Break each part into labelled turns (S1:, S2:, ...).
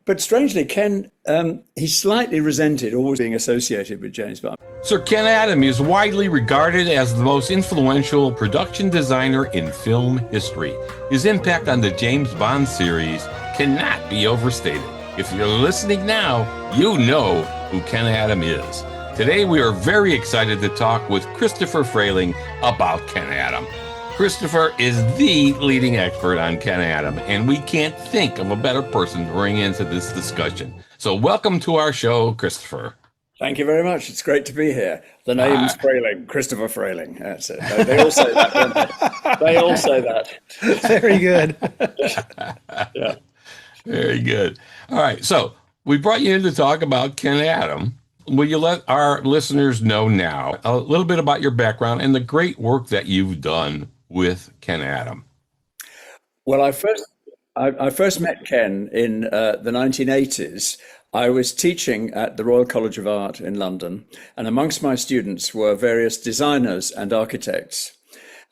S1: But strangely, Ken, he's slightly resented always being associated with James Bond.
S2: Sir Ken Adam is widely regarded as the most influential production designer in film history. His impact on the James Bond series cannot be overstated. If you're listening now, you know who Ken Adam is. Today, we are very excited to talk with Christopher Frayling about Ken Adam. Christopher is the leading expert on Ken Adam, and we can't think of a better person to bring into this discussion. So welcome to our show, Christopher.
S1: Thank you very much. It's great to be here. The name's Frayling, Christopher Frayling. That's it. They all say that, don't they? They all say that.
S3: Very good.
S1: Yeah.
S2: Very good. All right. So we brought you in to talk about Ken Adam. Will you let our listeners know now a little bit about your background and the great work that you've done with Ken Adam?
S1: Well, I first met Ken in the 1980s. I was teaching at the Royal College of Art in London, and amongst my students were various designers and architects.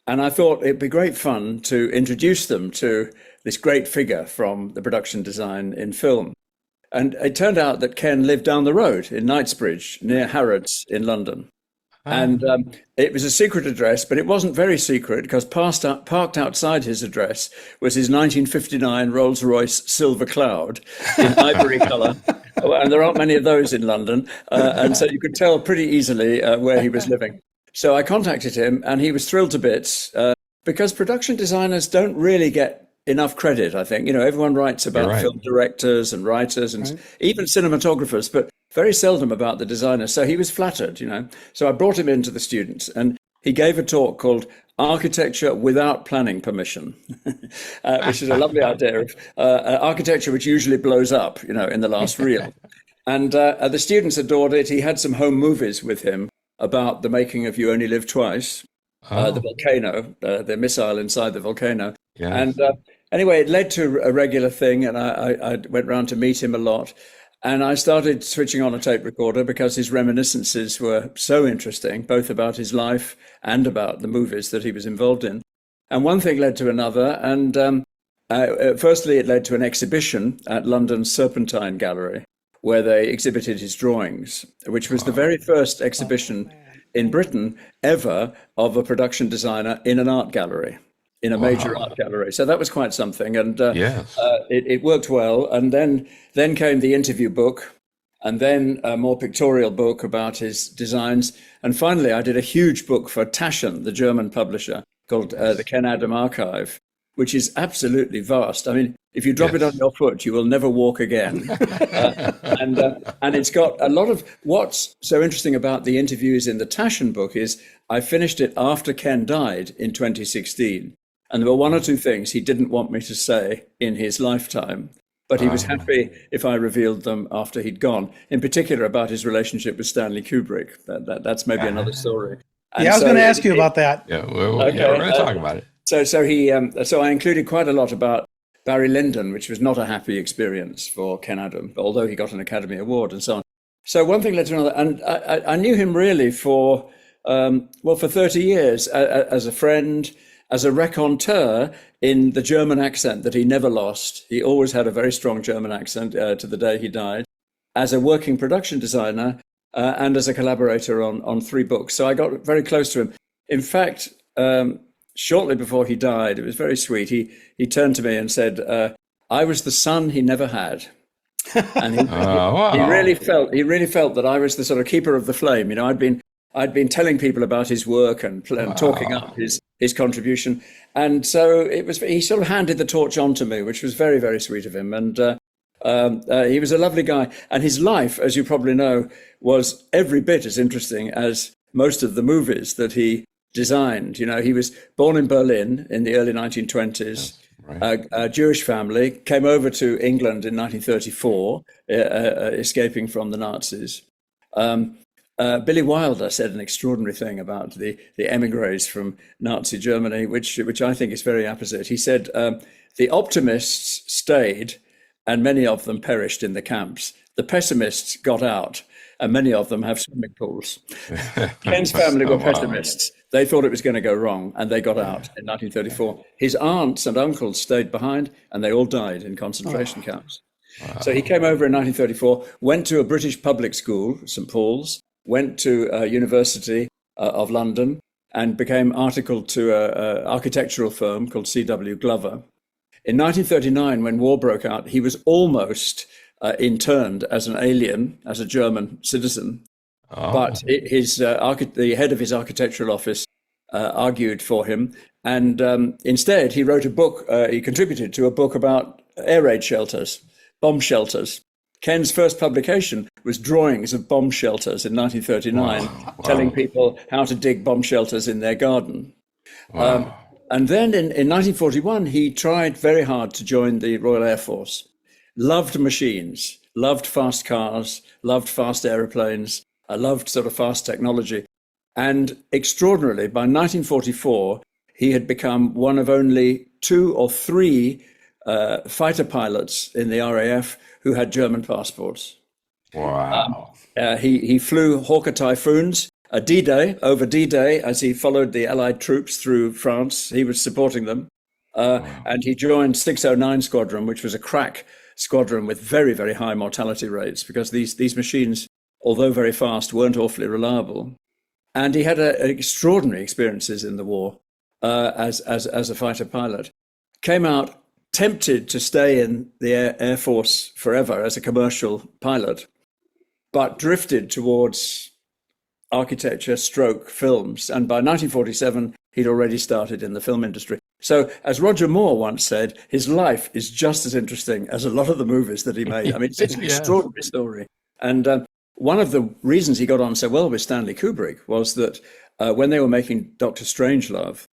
S1: And I thought it'd be great fun to introduce them to this great figure from the production design in film. And it turned out that Ken lived down the road in Knightsbridge, near Harrods in London. And it was a secret address, but it wasn't very secret because parked outside his address was his 1959 Rolls-Royce Silver Cloud in ivory colour. And there aren't many of those in London. And so you could tell pretty easily where he was living. So I contacted him and he was thrilled to bits because production designers don't really get enough credit, I think. You know, everyone writes about film directors and writers and even cinematographers, but very seldom about the designer. So he was flattered, you know. So I brought him into the students and he gave a talk called Architecture Without Planning Permission, which is a lovely idea of architecture which usually blows up, you know, in the last reel. And the students adored it. He had some home movies with him about the making of You Only Live Twice, the volcano, the missile inside the volcano. Yes. And anyway, it led to a regular thing, and I went round to meet him a lot. And I started switching on a tape recorder because his reminiscences were so interesting, both about his life and about the movies that he was involved in. And one thing led to another. And firstly, it led to an exhibition at London's Serpentine Gallery, where they exhibited his drawings, which was the very first exhibition in Britain ever of a production designer in an art gallery, in a major art gallery. So that was quite something. And it worked well. And then came the interview book, and then a more pictorial book about his designs. And finally, I did a huge book for Taschen, the German publisher, called the Ken Adam Archive, which is absolutely vast. I mean, if you drop it on your foot, you will never walk again. And it's got a lot of, what's so interesting about the interviews in the Taschen book is I finished it after Ken died in 2016. And there were one or two things he didn't want me to say in his lifetime, but he was happy if I revealed them after he'd gone, in particular about his relationship with Stanley Kubrick. That's maybe another story. And
S3: I was going to ask you about that.
S2: Yeah, we're going to talk about it.
S1: So I included quite a lot about Barry Lyndon, which was not a happy experience for Ken Adam, although he got an Academy Award and so on. So one thing led to another, and I knew him really for 30 years as a friend, as a raconteur in the German accent that he never lost. He always had a very strong German accent to the day he died, as a working production designer and as a collaborator on 3 books. So I got very close to him. In fact, shortly before he died, it was very sweet. He turned to me and said, I was the son he never had. And he really felt that I was the sort of keeper of the flame. You know, I'd been telling people about his work and talking up his contribution. And so he sort of handed the torch on to me, which was very, very sweet of him. And he was a lovely guy. And his life, as you probably know, was every bit as interesting as most of the movies that he designed. You know, he was born in Berlin in the early 1920s. A Jewish family, came over to England in 1934, escaping from the Nazis. Billy Wilder said an extraordinary thing about the emigres from Nazi Germany, which I think is very apposite. He said, the optimists stayed and many of them perished in the camps. The pessimists got out and many of them have swimming pools. Ken's family were pessimists. They thought it was going to go wrong and they got out in 1934. His aunts and uncles stayed behind and they all died in concentration camps. So he came over in 1934, went to a British public school, St Paul's, went to University of London, and became articled to an architectural firm called C.W. Glover. In 1939, when war broke out, he was almost interned as an alien, as a German citizen. But the head of his architectural office argued for him. And instead, he wrote a book, he contributed to a book about air raid shelters, bomb shelters. Ken's first publication was drawings of bomb shelters in 1939, telling people how to dig bomb shelters in their garden. And then in 1941, he tried very hard to join the Royal Air Force. Loved machines, loved fast cars, loved fast aeroplanes, loved sort of fast technology. And extraordinarily, by 1944, he had become one of only 2 or 3 fighter pilots in the RAF who had German passports.
S2: Wow.
S1: He flew Hawker Typhoons, D-Day, over D-Day, as he followed the Allied troops through France. He was supporting them. And he joined 609 Squadron, which was a crack squadron with very, very high mortality rates, because these machines, although very fast, weren't awfully reliable. And he had extraordinary experiences in the war as a fighter pilot. Came out tempted to stay in the Air Force forever as a commercial pilot, but drifted towards architecture stroke films. And by 1947, he'd already started in the film industry. So as Roger Moore once said, his life is just as interesting as a lot of the movies that he made. I mean, it's an extraordinary story. And one of the reasons he got on so well with Stanley Kubrick was that when they were making Dr. Strangelove,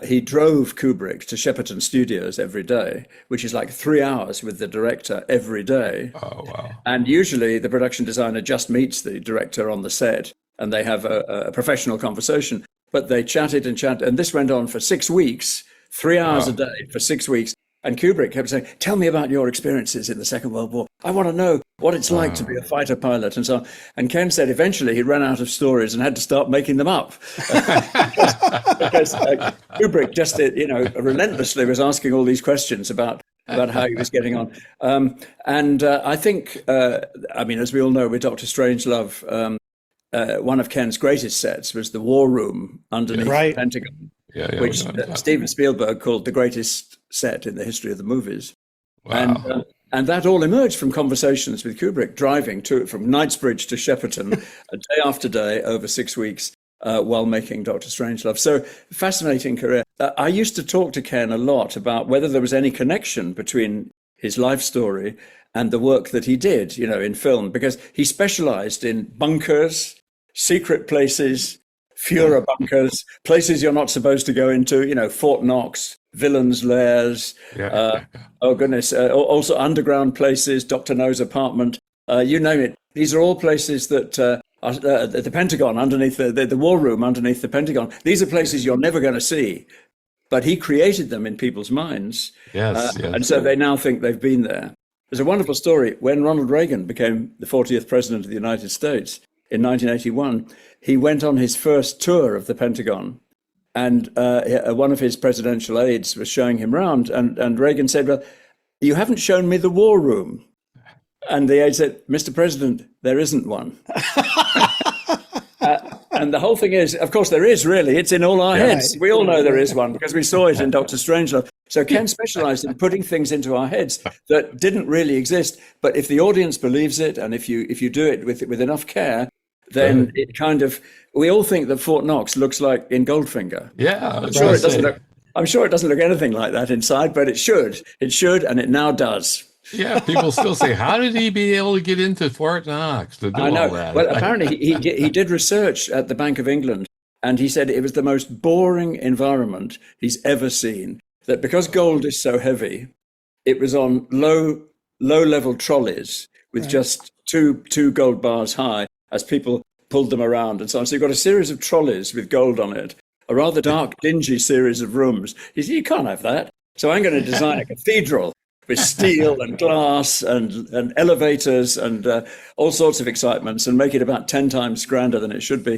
S1: he drove Kubrick to Shepperton Studios every day, which is like 3 hours with the director every day.
S2: Oh, wow.
S1: And usually the production designer just meets the director on the set and they have a professional conversation. But they chatted and chatted, and this went on for 6 weeks, 3 hours a day for 6 weeks. And Kubrick kept saying, "Tell me about your experiences in the Second World War. I want to know what it's like to be a fighter pilot," and so on. And Ken said eventually he ran out of stories and had to start making them up. because Kubrick just, relentlessly was asking all these questions about how he was getting on. I think, as we all know, with Dr. Strangelove, one of Ken's greatest sets was the war room underneath the Pentagon, which Steven Spielberg called the greatest set in the history of the movies.
S2: Wow.
S1: And that all emerged from conversations with Kubrick, driving from Knightsbridge to Shepperton day after day over 6 weeks while making Dr. Strangelove. So fascinating career. I used to talk to Ken a lot about whether there was any connection between his life story and the work that he did, in film, because he specialized in bunkers, secret places, Führer bunkers, places you're not supposed to go into, Fort Knox, villains' lairs, also underground places, Dr. No's apartment, you name it. These are all places that are the Pentagon, underneath the war room underneath the Pentagon. These are places you're never going to see, but he created them in people's minds.
S2: Yes.
S1: And so they now think they've been there. There's a wonderful story. When Ronald Reagan became the 40th president of the United States in 1981, he went on his first tour of the Pentagon. And one of his presidential aides was showing him around. And Reagan said, "Well, you haven't shown me the war room." And the aide said, "Mr. President, there isn't one." And the whole thing is, of course, there is really. It's in all our heads. We all know there is one because we saw it in Dr. Strangelove. So Ken specialized in putting things into our heads that didn't really exist. But if the audience believes it, and if you do it with enough care, then it kind of, we all think that Fort Knox looks like in Goldfinger.
S2: Yeah.
S1: I'm sure it doesn't look anything like that inside, but it should. It should, and it now does.
S2: Yeah, people still say, how did he be able to get into Fort Knox to do all that?
S1: Well, apparently he did research at the Bank of England, and he said it was the most boring environment he's ever seen. That because gold is so heavy, it was on low-level trolleys with just two gold bars high as people pulled them around and so on. So you've got a series of trolleys with gold on it, a rather dark, dingy series of rooms. He said, "You can't have that. So I'm going to design a cathedral with steel and glass and elevators and all sorts of excitements and make it about 10 times grander than it should be."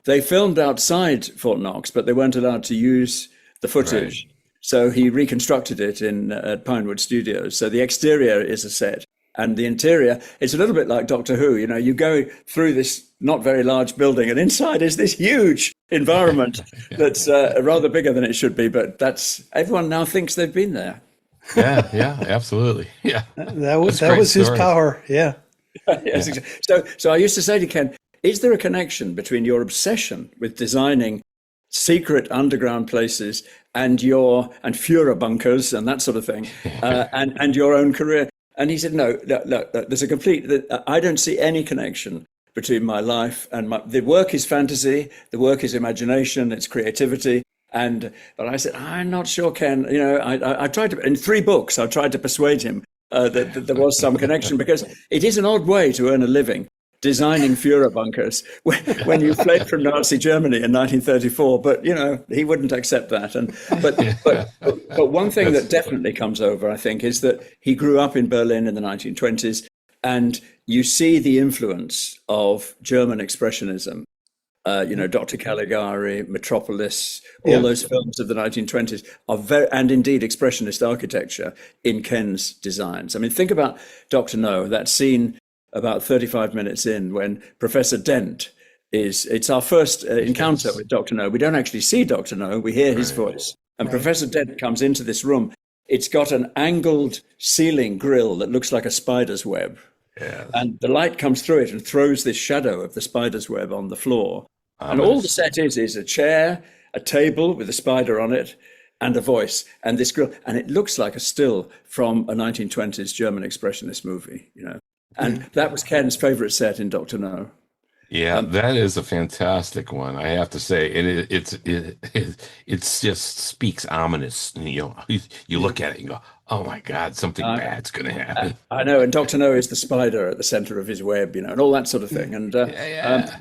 S1: They filmed outside Fort Knox, but they weren't allowed to use the footage. So he reconstructed it in at Pinewood Studios. So the exterior is a set, and the interior, it's a little bit like Doctor Who. You know, you go through this not very large building, and inside is this huge environment that's rather bigger than it should be. But everyone now thinks they've been there.
S2: Yeah, absolutely. Yeah,
S3: That was his power. Yeah.
S1: Yes, exactly. So I used to say to Ken, is there a connection between your obsession with designing secret underground places and Führer bunkers and that sort of thing, and your own career? And he said, no, there's a complete. I don't see any connection between my life and the work is fantasy, the work is imagination, it's creativity. But I said, I'm not sure, Ken. You know, I tried to, in 3 books, I tried to persuade him that there was some connection, because it is an odd way to earn a living, designing Führer bunkers when you fled from Nazi Germany in 1934. But, you know, he wouldn't accept that. But one thing that definitely comes over, I think, is that he grew up in Berlin in the 1920s, and you see the influence of German expressionism. Dr. Caligari, Metropolis, all those films of the 1920s are and indeed expressionist architecture in Ken's designs. I mean, think about Dr. No, that scene about 35 minutes in when Professor Dent it's our first encounter with Dr. No. We don't actually see Dr. No, we hear his voice. And Professor Dent comes into this room. It's got an angled ceiling grill that looks like a spider's web.
S2: Yes.
S1: And the light comes through it and throws this shadow of the spider's web on the floor. And all the set is a chair, a table with a spider on it, and a voice, and this grill. And it looks like a still from a 1920s German expressionist movie, you know. And that was Ken's favorite set in Dr. No.
S2: Yeah, that is a fantastic one, I have to say. And it's just speaks ominous. You know, you look at it and go, oh my God, something bad's going to happen.
S1: I know, and Dr. No is the spider at the center of his web, you know, and all that sort of thing, and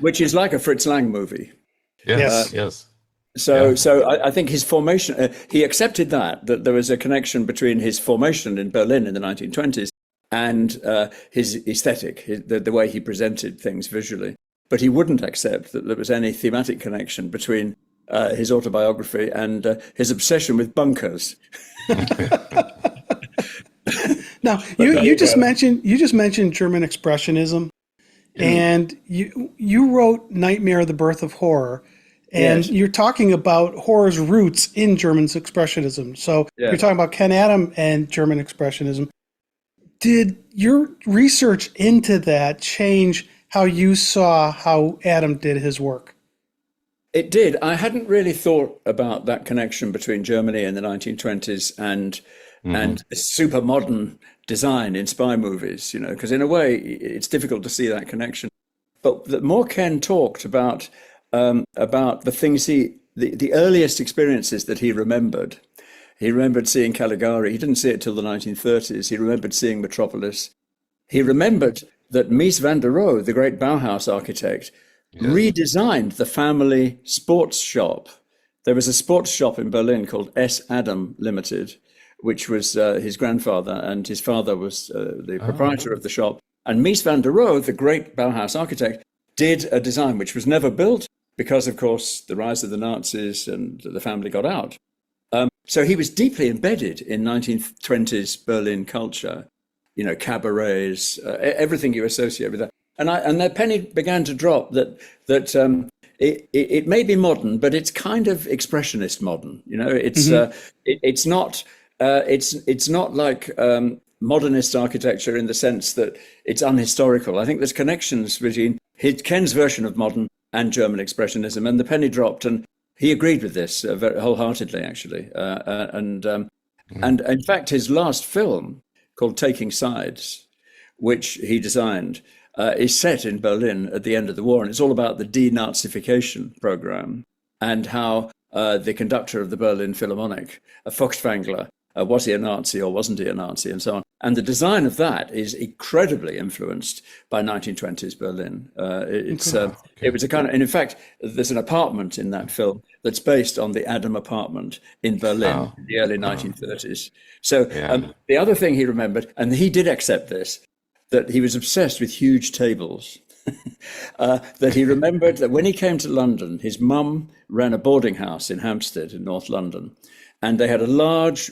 S1: which is like a Fritz Lang movie.
S2: Yes.
S1: So I think his formation, he accepted that there was a connection between his formation in Berlin in the 1920s and his aesthetic, the way he presented things visually. But he wouldn't accept that there was any thematic connection between his autobiography and his obsession with bunkers.
S3: Now, you just mentioned German expressionism, and you wrote Nightmare: The Birth of Horror, and you're talking about horror's roots in German expressionism. So you're talking about Ken Adam and German expressionism. Did your research into that change how you saw how Adam did his work?
S1: It did. I hadn't really thought about that connection between Germany in the 1920s and super modern design in spy movies, you know, because in a way it's difficult to see that connection. But the more Ken talked about the things the earliest experiences that he remembered. He remembered seeing Caligari. He didn't see it till the 1930s. He remembered seeing Metropolis. He remembered that Mies van der Rohe, the great Bauhaus architect, redesigned the family sports shop. There was a sports shop in Berlin called S. Adam Limited, which was his grandfather, and his father was the proprietor of the shop. And Mies van der Rohe, the great Bauhaus architect, did a design which was never built because, of course, the rise of the Nazis and the family got out. So he was deeply embedded in 1920s Berlin culture, you know, cabarets, everything you associate with that. And the penny began to drop that it may be modern, but it's kind of expressionist modern. You know, it's not like modernist architecture in the sense that it's unhistorical. I think there's connections between Ken's version of modern and German expressionism, and the penny dropped, and he agreed with this very wholeheartedly, actually. And in fact, his last film, called Taking Sides, which he designed, is set in Berlin at the end of the war. And it's all about the denazification program and how the conductor of the Berlin Philharmonic, Feuchtwängler, was he a Nazi or wasn't he a Nazi, and so on. And the design of that is incredibly influenced by 1920s Berlin. It was a kind of, and in fact, there's an apartment in that film that's based on the Adam apartment in Berlin in the early 1930s. So the other thing he remembered, and he did accept this, that he was obsessed with huge tables. That he remembered that when he came to London, his mum ran a boarding house in Hampstead in North London. and they had a large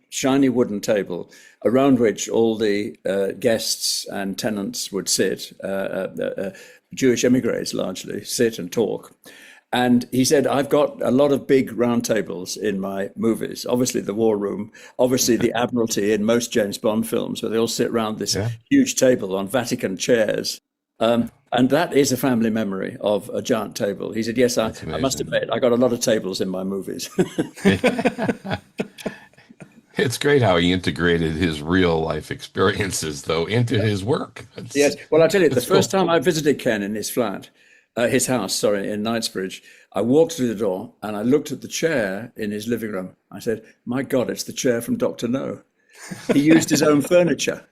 S1: shiny wooden table around which all the guests and tenants would sit, Jewish emigres largely, sit and talk. And he said, I've got a lot of big round tables in my movies. Obviously, the War Room, obviously, the Admiralty in most James Bond films, where they all sit around this huge table on Vatican chairs. And that is a family memory of a giant table. He said, yes, I must admit, I got a lot of tables in my movies.
S2: It's great how he integrated his real life experiences, though, into his work.
S1: Yes. Well, I tell you, the first time I visited Ken in his flat, his house, in Knightsbridge, I walked through the door and I looked at the chair in his living room. I said, my God, it's the chair from Dr. No. He used his own furniture.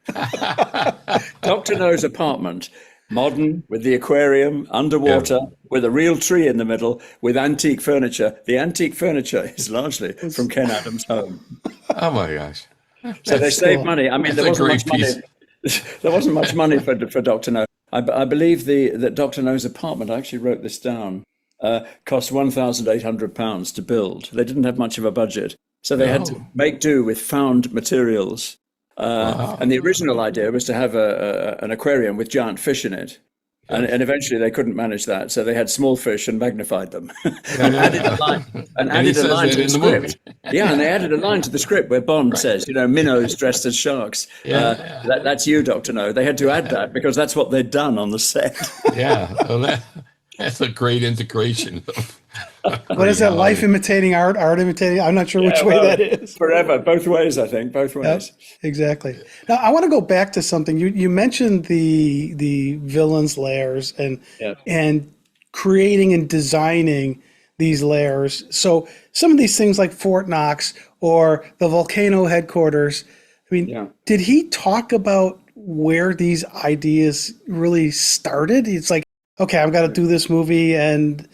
S1: Dr. No's apartment, modern, with the aquarium, underwater, with a real tree in the middle, with antique furniture. The antique furniture is largely from Ken Adams' home.
S2: Oh my gosh.
S1: So they saved money. I mean, there wasn't much money. There wasn't much money for Dr. No. I believe that Dr. No's apartment, I actually wrote this down, cost £1,800 to build. They didn't have much of a budget. So they had to make do with found materials. And the original idea was to have an aquarium with giant fish in it. And eventually they couldn't manage that. So they had small fish and magnified them. and added a line to the script. And they added a line to the script where Bond says, minnows dressed as sharks. That's you, Dr. No. They had to add that because that's what they'd done on the set.
S2: Well, that's a great integration.
S3: What is that? Life imitating art, art imitating? I'm not sure which way that is.
S1: Forever, both ways, I think, both ways.
S3: Yep, exactly. Now, I want to go back to something. You mentioned the villains' layers and creating and designing these layers. So some of these things like Fort Knox or the volcano headquarters, I mean, did he talk about where these ideas really started? It's like, okay, I've got to do this movie and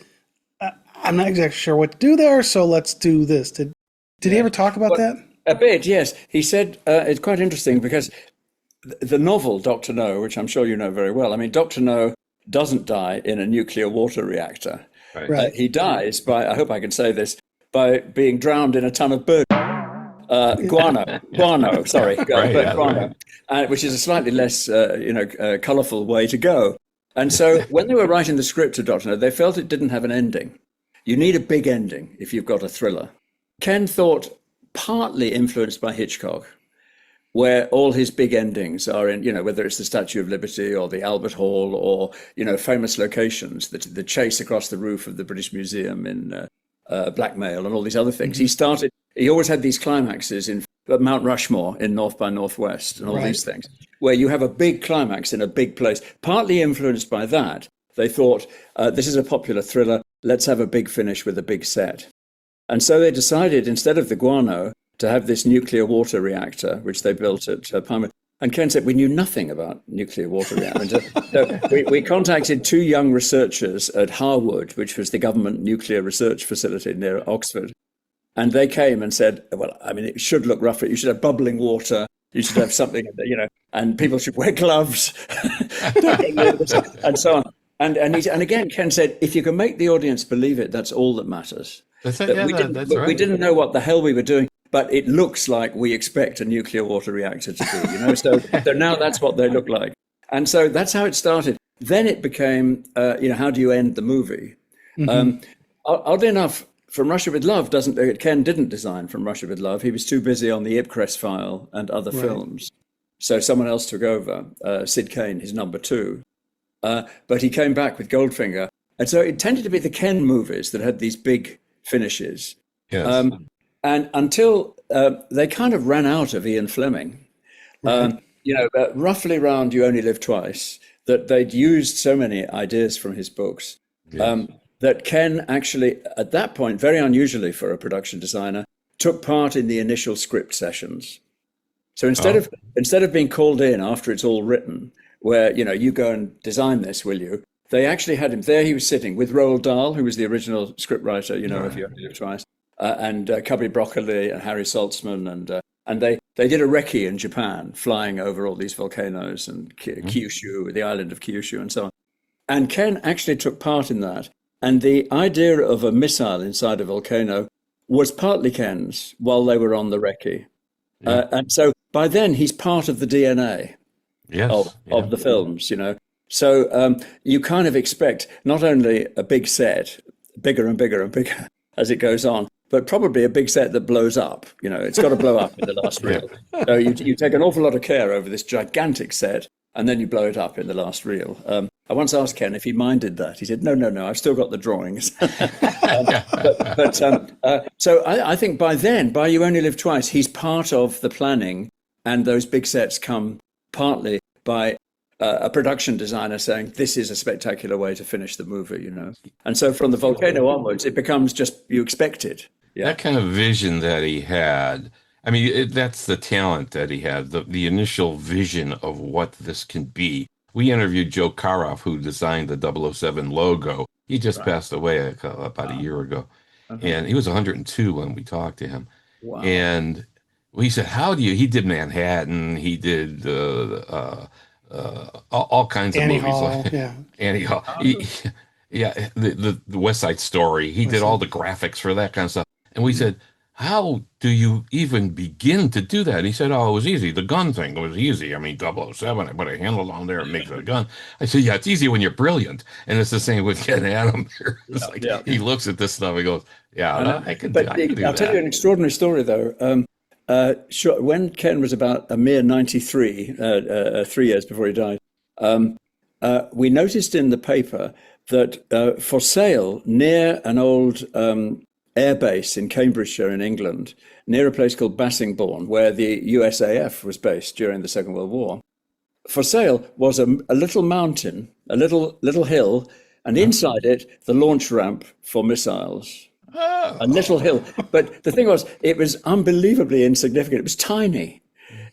S3: I'm not exactly sure what to do there, so let's do this. Did he ever talk about that?
S1: A bit, yes. He said it's quite interesting because the novel Dr. No, which I'm sure you know very well, I mean, Dr. No doesn't die in a nuclear water reactor.
S2: Right.
S1: He dies by, I hope I can say this, by being drowned in a ton of bird guano, which is a slightly less, colourful way to go. And so when they were writing the script of Dr. No, they felt it didn't have an ending. You need a big ending if you've got a thriller. Ken thought, partly influenced by Hitchcock, where all his big endings are in, whether it's the Statue of Liberty or the Albert Hall or, famous locations, the chase across the roof of the British Museum in Blackmail and all these other things. He always had these climaxes in Mount Rushmore in North by Northwest and all these things, where you have a big climax in a big place. Partly influenced by that, they thought, this is a popular thriller, let's have a big finish with a big set. And so they decided, instead of the guano, to have this nuclear water reactor, which they built at Palmer. And Ken said, we knew nothing about nuclear water reactors. So we contacted two young researchers at Harwood, which was the government nuclear research facility near Oxford. And they came and said, well, I mean, it should look rough. You should have bubbling water. You should have something, and people should wear gloves and so on. And again, Ken said, if you can make the audience believe it, that's all that matters.
S2: That's right.
S1: We didn't know what the hell we were doing, but it looks like we expect a nuclear water reactor to be, So now that's what they look like. And so that's how it started. Then it became, how do you end the movie? Mm-hmm. Oddly enough, From Russia with Love Ken didn't design From Russia with Love. He was too busy on the Ipcress file and other films. So someone else took over, Sid Kane, his number two. But he came back with Goldfinger. And so it tended to be the Ken movies that had these big finishes.
S2: Yes.
S1: And until they kind of ran out of Ian Fleming, roughly around You Only Live Twice, that they'd used so many ideas from his books. Yes. That Ken actually, at that point, very unusually for a production designer, took part in the initial script sessions. So instead of being called in after it's all written, where, you go and design this, will you? They actually had him there. He was sitting with Roald Dahl, who was the original scriptwriter, of You Only Live Twice, and Cubby Broccoli and Harry Saltzman. And they did a recce in Japan, flying over all these volcanoes and Kyushu, the island of Kyushu and so on. And Ken actually took part in that. And the idea of a missile inside a volcano was partly Ken's while they were on the recce. And so by then he's part of the DNA of the films, So you kind of expect not only a big set, bigger and bigger and bigger as it goes on, but probably a big set that blows up. It's got to blow up in the last reel. So you take an awful lot of care over this gigantic set, and then you blow it up in the last reel. I once asked Ken if he minded that. He said, no, I've still got the drawings. So I think by then, by You Only Live Twice, he's part of the planning, and those big sets come partly by a production designer saying, this is a spectacular way to finish the movie, And so from the Volcano onwards, it becomes just, you expect it. Yeah.
S2: That kind of vision that he had, I mean, that's the talent that he had, the initial vision of what this can be. We interviewed Joe Karoff, who designed the 007 logo. He just passed away about a year ago. And he was 102 when we talked to him.
S1: Wow.
S2: And we said, he did Manhattan, he did all kinds of
S3: Annie
S2: movies.
S3: Hall,
S2: Annie Hall. The West Side Story. He did all the graphics for that kind of stuff. And we said, how do you even begin to do that? And he said, it was easy. The gun thing was easy. I mean, 007, I put a handle on there and makes it a gun. I said, it's easy when you're brilliant. And it's the same with Ken Adam here. It's he looks at this stuff and goes, I can do that.
S1: I'll tell you an extraordinary story, though. When Ken was about a mere 93, 3 years before he died, we noticed in the paper that for sale near an old airbase in Cambridgeshire in England, near a place called Bassingbourn, where the USAF was based during the Second World War, for sale was a little mountain, a little hill, and inside it, the launch ramp for missiles. A little hill. But the thing was, it was unbelievably insignificant. It was tiny.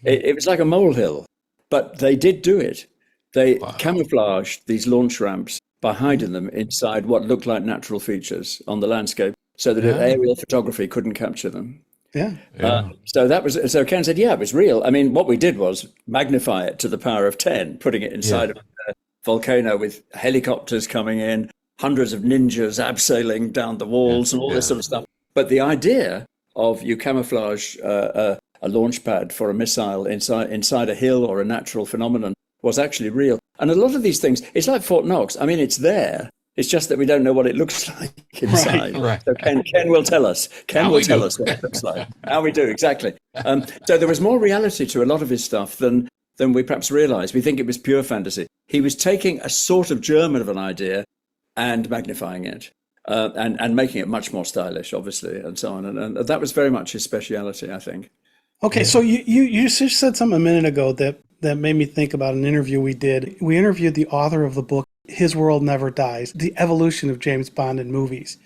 S1: It was like a molehill. But they did do it. They camouflaged these launch ramps by hiding them inside what looked like natural features on the landscape so that aerial photography couldn't capture them. So Ken said, it was real. I mean, what we did was magnify it to the power of 10, putting it inside of a volcano with helicopters coming in, hundreds of ninjas abseiling down the walls and all this sort of stuff. But the idea of you camouflage a launch pad for a missile inside a hill or a natural phenomenon was actually real. And a lot of these things, it's like Fort Knox. I mean, it's there. It's just that we don't know what it looks like inside.
S2: Right.
S1: So Ken will tell us. Ken will tell us what it looks like. How we do, exactly. So there was more reality to a lot of his stuff than we perhaps realized. We think it was pure fantasy. He was taking a sort of German of an idea and magnifying it and making it much more stylish, obviously, and so on. And that was very much his speciality, I think.
S3: Okay, so you just said something a minute ago that made me think about an interview we did. We interviewed the author of the book, His World Never Dies, The Evolution of James Bond in Movies.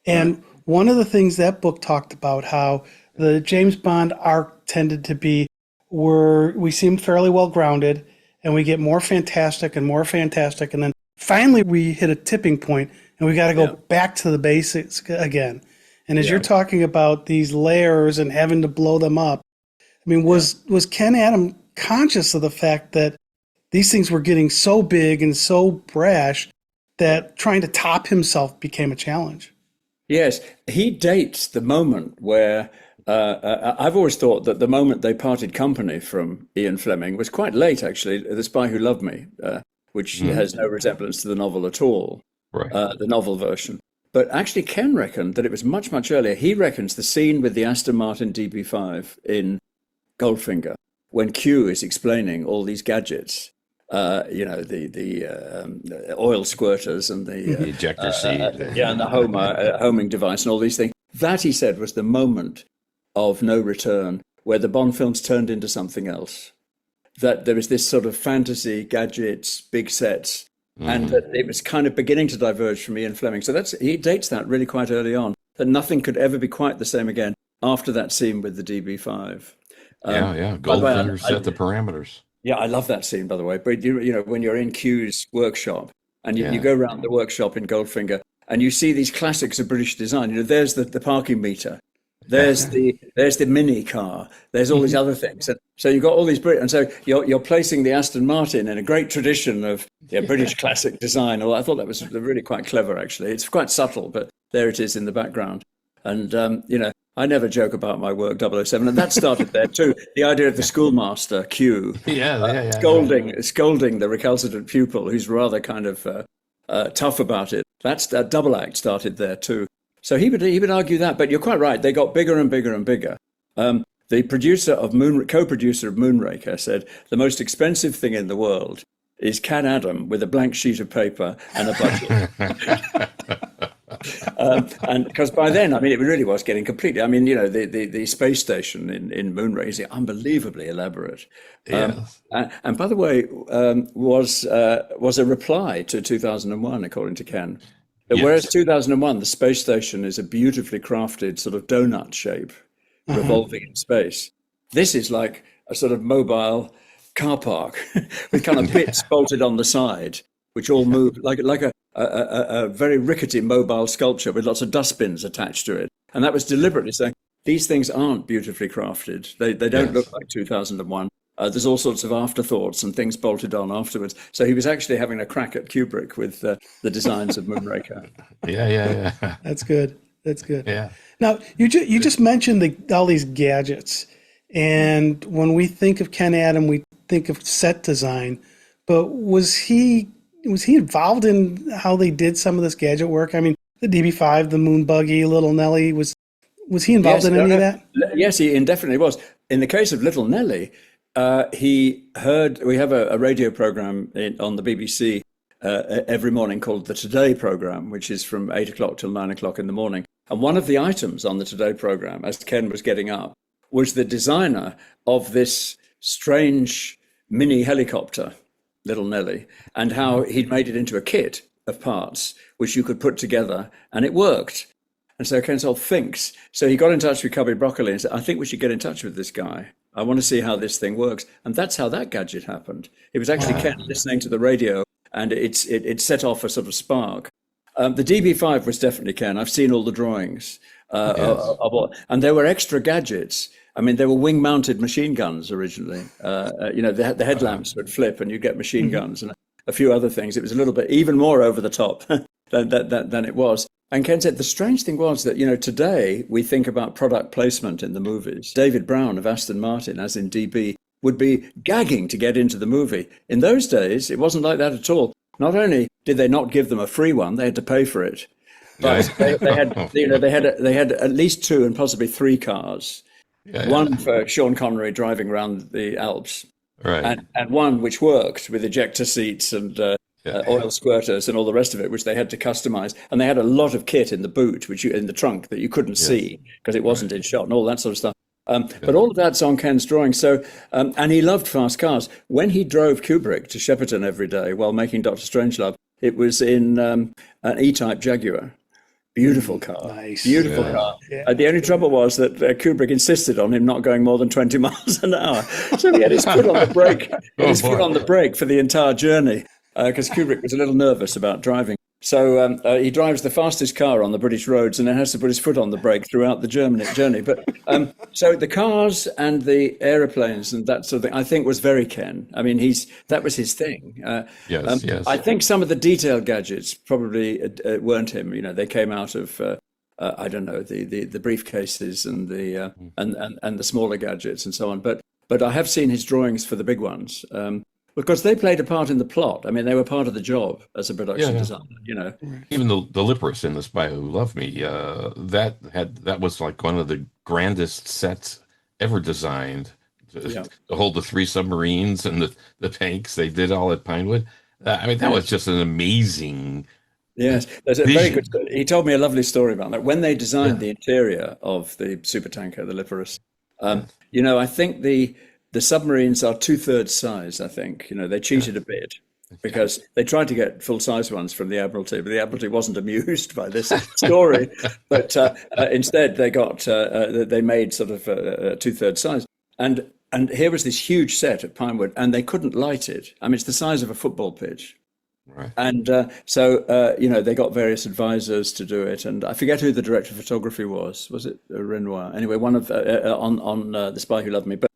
S3: And one of the things that book talked about, how the James Bond arc tended to be where we seem fairly well grounded and we get more fantastic, and then finally we hit a tipping point and we got to go back to the basics again. And as you're talking about these layers and having to blow them up, I mean, was Ken Adam conscious of the fact that these things were getting so big and so brash that trying to top himself became a challenge?
S1: Yes, he dates the moment where I've always thought that the moment they parted company from Ian Fleming was quite late, actually. The Spy Who Loved Me, which has no resemblance to the novel at all, the novel version. But actually, Ken reckoned that it was much, much earlier. He reckons the scene with the Aston Martin DB5 in Goldfinger, when Q is explaining all these gadgets, the oil squirters and the
S2: ejector seat,
S1: and the homing device and all these things. That, he said, was the moment of no return, where the Bond films turned into something else. That there was this sort of fantasy, gadgets, big sets, and that it was kind of beginning to diverge from Ian Fleming. So he dates that really quite early on, that nothing could ever be quite the same again after that scene with the DB5.
S2: Goldfinger set the parameters.
S1: Yeah, I love that scene, by the way. But when you're in Q's workshop and you go around the workshop in Goldfinger and you see these classics of British design. There's the parking meter, there's the mini car, there's all these other things. And so you've got all these and so you're placing the Aston Martin in a great tradition of British classic design. I thought that was really quite clever, actually. It's quite subtle, but there it is in the background. And I never joke about my work, 007, and that started there too. The idea of the schoolmaster, Q, scolding the recalcitrant pupil who's rather kind of tough about it. That double act started there too. So he would argue that, but you're quite right. They got bigger and bigger and bigger. The co-producer of Moonraker said the most expensive thing in the world is Can Adam with a blank sheet of paper and a budget. And because by then, I mean, it really was getting completely. I mean, the space station in Moonraker is unbelievably elaborate.
S2: Yes.
S1: And by the way, was a reply to 2001, according to Ken.
S2: Yes.
S1: Whereas 2001, the space station is a beautifully crafted sort of donut shape, revolving in space. This is like a sort of mobile car park with kind of bits bolted on the side, which all move like a very rickety mobile sculpture with lots of dustbins attached to it. And that was deliberately saying, these things aren't beautifully crafted. They don't look like 2001. There's all sorts of afterthoughts and things bolted on afterwards. So he was actually having a crack at Kubrick with the designs of Moonraker.
S2: Yeah.
S3: That's good.
S2: Yeah.
S3: Now, you just mentioned all these gadgets. And when we think of Ken Adam, we think of set design. But was he involved in how they did some of this gadget work? I mean, the DB5, the moon buggy, Little Nelly, was he involved in any of that?
S1: Yes, he definitely was. In the case of Little Nelly, he heard, we have a radio program on the BBC every morning called the Today program, which is from 8 o'clock till 9 o'clock in the morning. And one of the items on the Today program, as Ken was getting up, was the designer of this strange mini helicopter, Little Nelly, and how he'd made it into a kit of parts, which you could put together, and it worked. And so Ken Sol thinks. So he got in touch with Cubby Broccoli and said, I think we should get in touch with this guy. I want to see how this thing works. And that's how that gadget happened. It was actually Ken listening to the radio, and it set off a sort of spark. The DB5 was definitely Ken. I've seen all the drawings. And there were extra gadgets. I mean, there were wing-mounted machine guns originally. The headlamps would flip and you get machine guns and a few other things. It was a little bit even more over the top than it was. And Ken said the strange thing was that, today we think about product placement in the movies. David Brown of Aston Martin, as in DB, would be gagging to get into the movie. In those days, it wasn't like that at all. Not only did they not give them a free one, they had to pay for it. But they had at least 2 and possibly 3 cars. One for Sean Connery driving around the Alps,
S2: right,
S1: and one which worked with ejector seats and oil squirters and all the rest of it, which they had to customize. And they had a lot of kit in the boot, in the trunk that you couldn't see because it wasn't in shot and all that sort of stuff. But all of that's on Ken's drawing. So, and he loved fast cars. When he drove Kubrick to Shepperton every day while making Dr. Strangelove, it was in an E-Type Jaguar. Beautiful car.
S3: Nice.
S1: Beautiful car. Yeah. The only trouble was that Kubrick insisted on him not going more than 20 miles an hour. So he had his foot on the brake. Foot on the brake for the entire journey because Kubrick was a little nervous about driving. So he drives the fastest car on the British roads and then has to put his foot on the brake throughout the journey. But so the cars and the aeroplanes and that sort of thing, I think was very Ken. I mean, that was his thing.
S2: Yes.
S1: I think some of the detailed gadgets probably weren't him. They came out of I don't know the briefcases and the and the smaller gadgets and so on. But I have seen his drawings for the big ones. Because they played a part in the plot. I mean, they were part of the job as a production designer,
S2: Even the Lippris in The Spy Who Loved Me, that was like one of the grandest sets ever designed to hold the 3 submarines and the tanks. They did all at Pinewood. That was just an amazing.
S1: Yes, there's a very good. He told me a lovely story about that. When they designed the interior of the supertanker, the Lippris, I think the submarines are 2/3 size, I think. They cheated a bit because they tried to get full-size ones from the Admiralty, but the Admiralty wasn't amused by this story. But instead, they made sort of 2/3 size. And here was this huge set at Pinewood, and they couldn't light it. I mean, it's the size of a football pitch.
S2: Right.
S1: And so they got various advisors to do it. And I forget who the director of photography was. Was it Renoir? Anyway, one of on The Spy Who Loved Me. But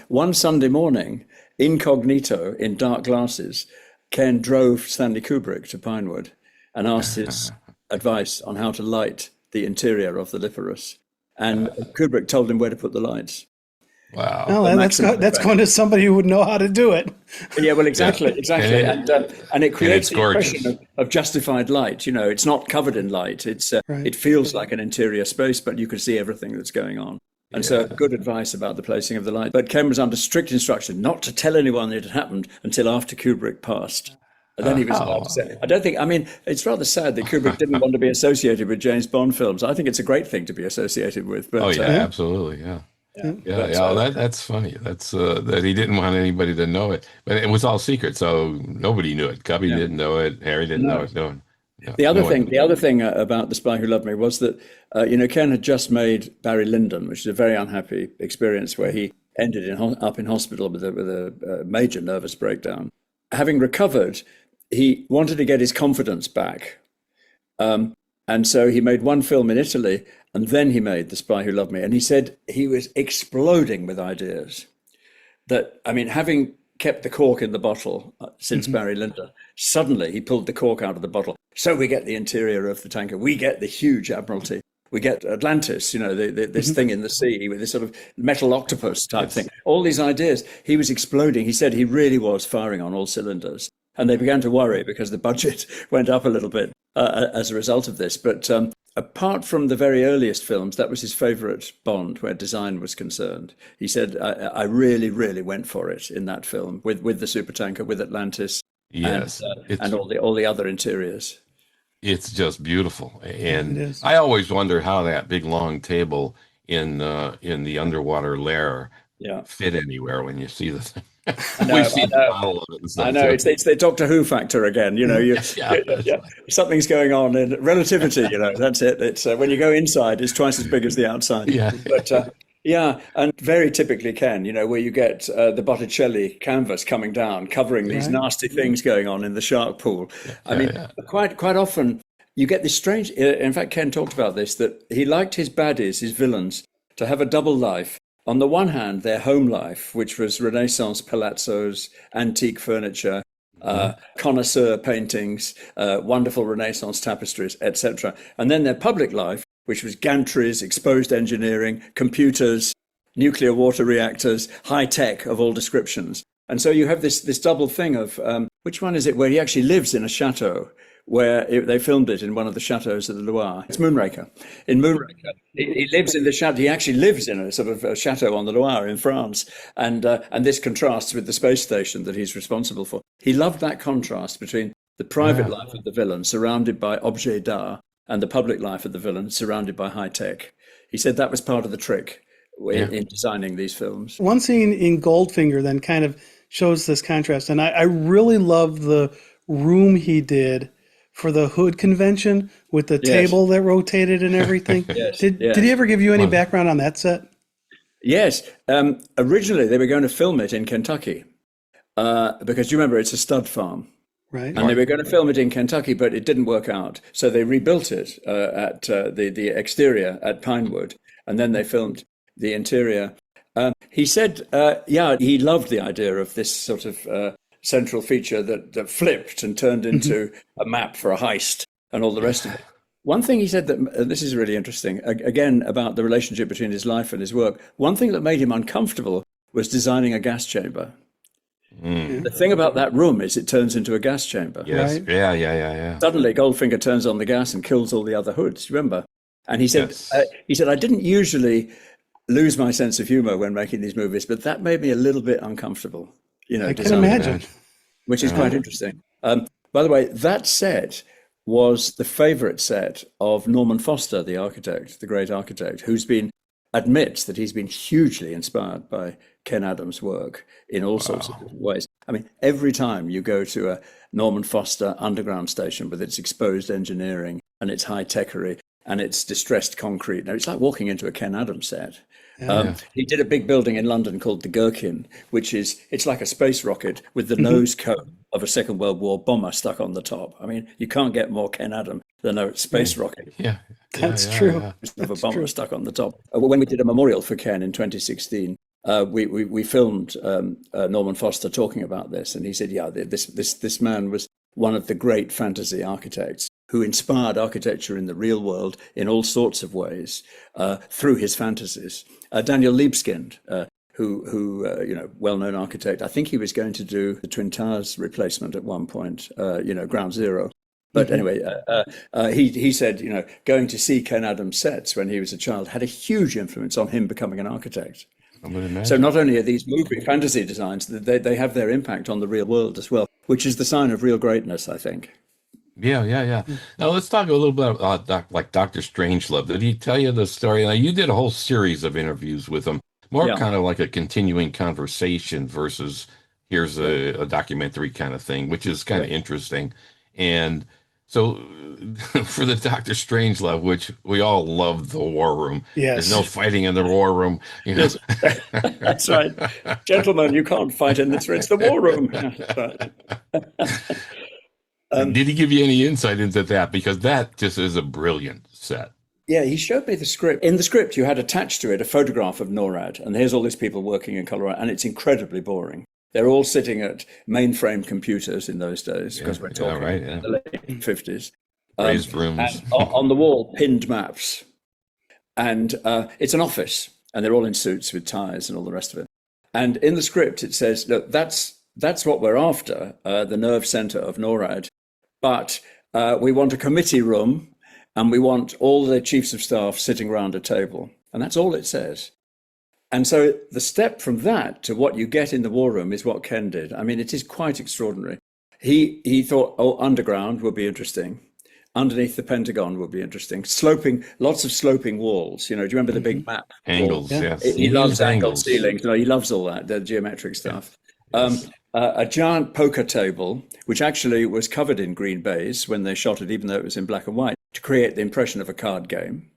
S1: one Sunday morning, incognito in dark glasses, Ken drove Stanley Kubrick to Pinewood and asked his advice on how to light the interior of the Liparus. And Kubrick told him where to put the lights.
S2: Wow.
S3: Oh, that's going to somebody who would know how to do it.
S1: Yeah, well, exactly. And it creates
S2: it's
S1: the impression
S2: gorgeous.
S1: of justified light. You know, it's not covered in light.
S3: Right.
S1: It feels like an interior space, but you can see everything that's going on. And so good advice about the placing of the light. But Ken was under strict instruction not to tell anyone it had happened until after Kubrick passed. And then he was allowed to say, I mean, it's rather sad that Kubrick didn't want to be associated with James Bond films. I think it's a great thing to be associated with. But,
S2: absolutely. That's funny. That's that he didn't want anybody to know it, but it was all secret, so nobody knew it. Cubby didn't know it. Harry didn't know it.
S1: The other thing about The Spy Who Loved Me was that Ken had just made Barry Lyndon, which is a very unhappy experience where he ended up in hospital with a major nervous breakdown. Having recovered, he wanted to get his confidence back, and so he made one film in Italy, and then he made The Spy Who Loved Me. And he said he was exploding with ideas. That, I mean, having kept the cork in the bottle since Barry Lyndon, suddenly he pulled the cork out of the bottle. So we get the interior of the tanker. We get the huge Admiralty. We get Atlantis, this thing in the sea with this sort of metal octopus type thing. All these ideas. He was exploding. He said he really was firing on all cylinders. And they began to worry because the budget went up a little bit as a result of this. But apart from the very earliest films, that was his favorite Bond where design was concerned. He said, I really, really went for it in that film with the supertanker, with Atlantis, and all the other interiors.
S2: It's just beautiful. And I always wonder how that big long table in the underwater lair fit anywhere when you see the thing. We've seen the model of it and stuff.
S1: I know, it's the Doctor Who factor again. Something's going on in relativity. That's it. It's when you go inside, it's twice as big as the outside. But and very typically Ken, where you get the Botticelli canvas coming down, covering these nasty things going on in the shark pool. Quite often you get this strange. In fact, Ken talked about this, that he liked his baddies, his villains, to have a double life. On the one hand, their home life, which was Renaissance palazzos, antique furniture, connoisseur paintings, wonderful Renaissance tapestries, etc. And then their public life, which was gantries, exposed engineering, computers, nuclear water reactors, high tech of all descriptions. And so you have this double thing of, which one is it, where he actually lives in a chateau, where they filmed it in one of the chateaus of the Loire. It's Moonraker. In Moonraker, he lives in the chateau. He actually lives in a sort of a chateau on the Loire in France. And this contrasts with the space station that he's responsible for. He loved that contrast between the private life of the villain, surrounded by objets d'art, and the public life of the villain, surrounded by high tech. He said that was part of the trick in designing these films.
S3: One scene in Goldfinger then kind of shows this contrast. And I really love the room he did for the Hood convention with the table that rotated and everything. Did he ever give you any background on that set?
S1: Yes. Originally, they were going to film it in Kentucky because you remember it's a stud farm.
S3: Right.
S1: And they were going to film it in Kentucky, but it didn't work out. So they rebuilt it at the exterior at Pinewood, and then they filmed the interior. He said, he loved the idea of this sort of central feature that flipped and turned into a map for a heist and all the rest of it. One thing he said that, this is really interesting, again, about the relationship between his life and his work. One thing that made him uncomfortable was designing a gas chamber. The thing about that room is it turns into a gas chamber.
S2: Yes. Right? Yeah.
S1: Suddenly Goldfinger turns on the gas and kills all the other hoods, remember? And he said, I didn't usually lose my sense of humor when making these movies, but that made me a little bit uncomfortable.
S3: I can imagine.
S1: Which is quite interesting. By the way, that set was the favorite set of Norman Foster, the architect, the great architect, who's admits that he's been hugely inspired by Ken Adams' work in all sorts of different ways. I mean, every time you go to a Norman Foster underground station with its exposed engineering and its high-techery and its distressed concrete, now it's like walking into a Ken Adams set. He did a big building in London called the Gherkin, it's like a space rocket with the nose cone of a Second World War bomber stuck on the top. I mean, you can't get more Ken Adam than a space rocket.
S3: That's true.
S1: Of a bomber stuck on the top. When we did a memorial for Ken in 2016, we filmed Norman Foster talking about this, and he said, this man was one of the great fantasy architects. who inspired architecture in the real world in all sorts of ways through his fantasies. Daniel Libeskind, well-known architect. I think he was going to do the Twin Towers replacement at one point, Ground Zero. But anyway, he said, going to see Ken Adams' sets when he was a child had a huge influence on him becoming an architect. So not only are these movie fantasy designs, they have their impact on the real world as well, which is the sign of real greatness, I think.
S2: Yeah. Now let's talk a little bit about Dr. Strangelove. Did he tell you the story? Now you did a whole series of interviews with him, kind of like a continuing conversation versus here's a documentary kind of thing, which is kind of interesting. And so for the Dr. Strangelove, which we all love the war room.
S3: Yes.
S2: There's no fighting in the war room.
S1: Yes. That's right. Gentlemen, you can't fight in this. It's the war room. That's right.
S2: Did he give you any insight into that? Because that just is a brilliant set.
S1: Yeah, he showed me the script. In the script, you had attached to it a photograph of NORAD, and here's all these people working in Colorado, and it's incredibly boring. They're all sitting at mainframe computers in those days, because we're talking the late 50s.
S2: Raised rooms.
S1: And on the wall, pinned maps. And it's an office, and they're all in suits with ties and all the rest of it. And in the script, it says, look, that's what we're after, the nerve center of NORAD. But we want a committee room, and we want all the chiefs of staff sitting around a table. And that's all it says. And so the step from that to what you get in the war room is what Ken did. I mean, it is quite extraordinary. He thought, underground would be interesting. Underneath the Pentagon would be interesting. Lots of sloping walls. Do you remember the big map?
S2: Angles, yes.
S1: He loves angled ceilings. He loves all that, the geometric stuff. Yes. A giant poker table, which actually was covered in green baize when they shot it, even though it was in black and white, to create the impression of a card game.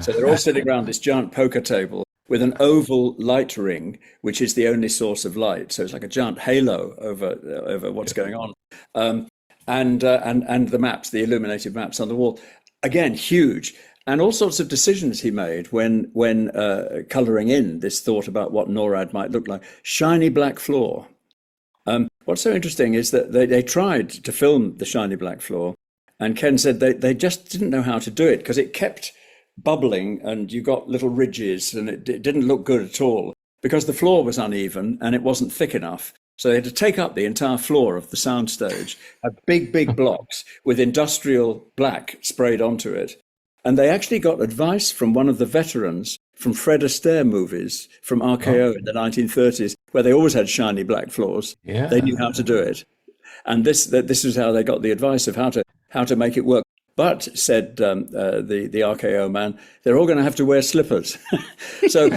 S1: So they're all sitting around this giant poker table with an oval light ring, which is the only source of light. So it's like a giant halo over what's going on. And the maps, the illuminated maps on the wall, again, huge. And all sorts of decisions he made when colouring in this thought about what NORAD might look like. Shiny black floor. What's so interesting is that they tried to film the shiny black floor, and Ken said they just didn't know how to do it because it kept bubbling and you got little ridges and it didn't look good at all because the floor was uneven and it wasn't thick enough. So they had to take up the entire floor of the soundstage, have big blocks with industrial black sprayed onto it. And they actually got advice from one of the veterans from Fred Astaire movies from RKO in the 1930s, where they always had shiny black floors.
S2: Yeah.
S1: They knew how to do it. And this is how they got the advice of how to make it work. But, said the RKO man, they're all going to have to wear slippers. So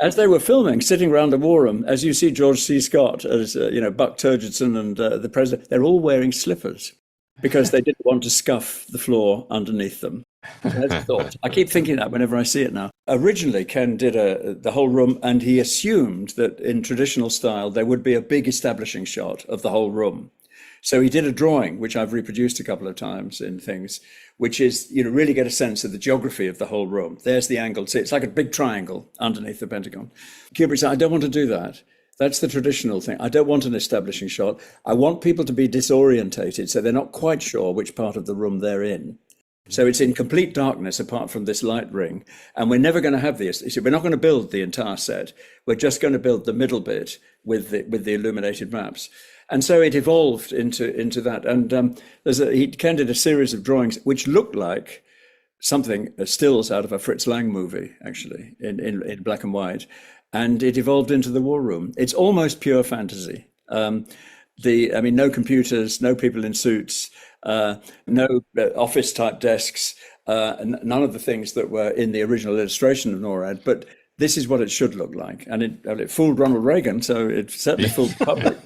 S1: as they were filming, sitting around the war room, as you see George C. Scott, as Buck Turgidson and the president, they're all wearing slippers because they didn't want to scuff the floor underneath them. That's a thought. I keep thinking that whenever I see it now. Originally, Ken did the whole room, and he assumed that in traditional style, there would be a big establishing shot of the whole room. So he did a drawing, which I've reproduced a couple of times in things, which is, really get a sense of the geography of the whole room. There's the angled, see, it's like a big triangle underneath the Pentagon. Kubrick said, I don't want to do that. That's the traditional thing. I don't want an establishing shot. I want people to be disorientated, so they're not quite sure which part of the room they're in. So it's in complete darkness apart from this light ring. And we're never going to have this. We're not going to build the entire set. We're just going to build the middle bit with the illuminated maps. And so it evolved into that. And Ken did a series of drawings which looked like something, stills out of a Fritz Lang movie, actually, in black and white. And it evolved into the war room. It's almost pure fantasy. No computers, no people in suits, no office type desks, none of the things that were in the original illustration of NORAD, but this is what it should look like. And it fooled Ronald Reagan, so it certainly fooled the public.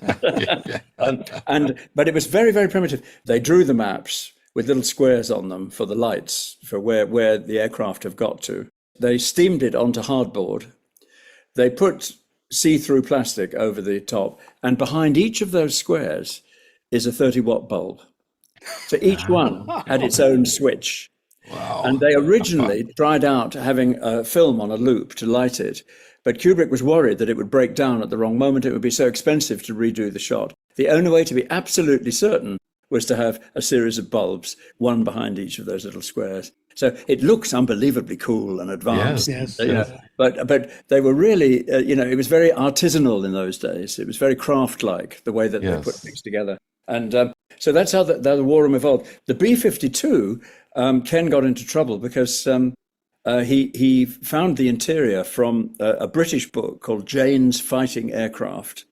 S1: But it was very, very primitive. They drew the maps with little squares on them for the lights, for where the aircraft have got to. They steamed it onto hardboard. They put see-through plastic over the top, and behind each of those squares is a 30-watt bulb. So each one had its own switch.
S2: Wow.
S1: And they originally tried out having a film on a loop to light it, but Kubrick was worried that it would break down at the wrong moment. It would be so expensive to redo the shot. The only way to be absolutely certain was to have a series of bulbs, one behind each of those little squares. So it looks unbelievably cool and advanced.
S3: Yes.
S1: But they were really, it was very artisanal in those days. It was very craft-like, the way that they put things together. And so that's how the war room evolved. The B-52, Ken got into trouble because he found the interior from a British book called Jane's Fighting Aircraft,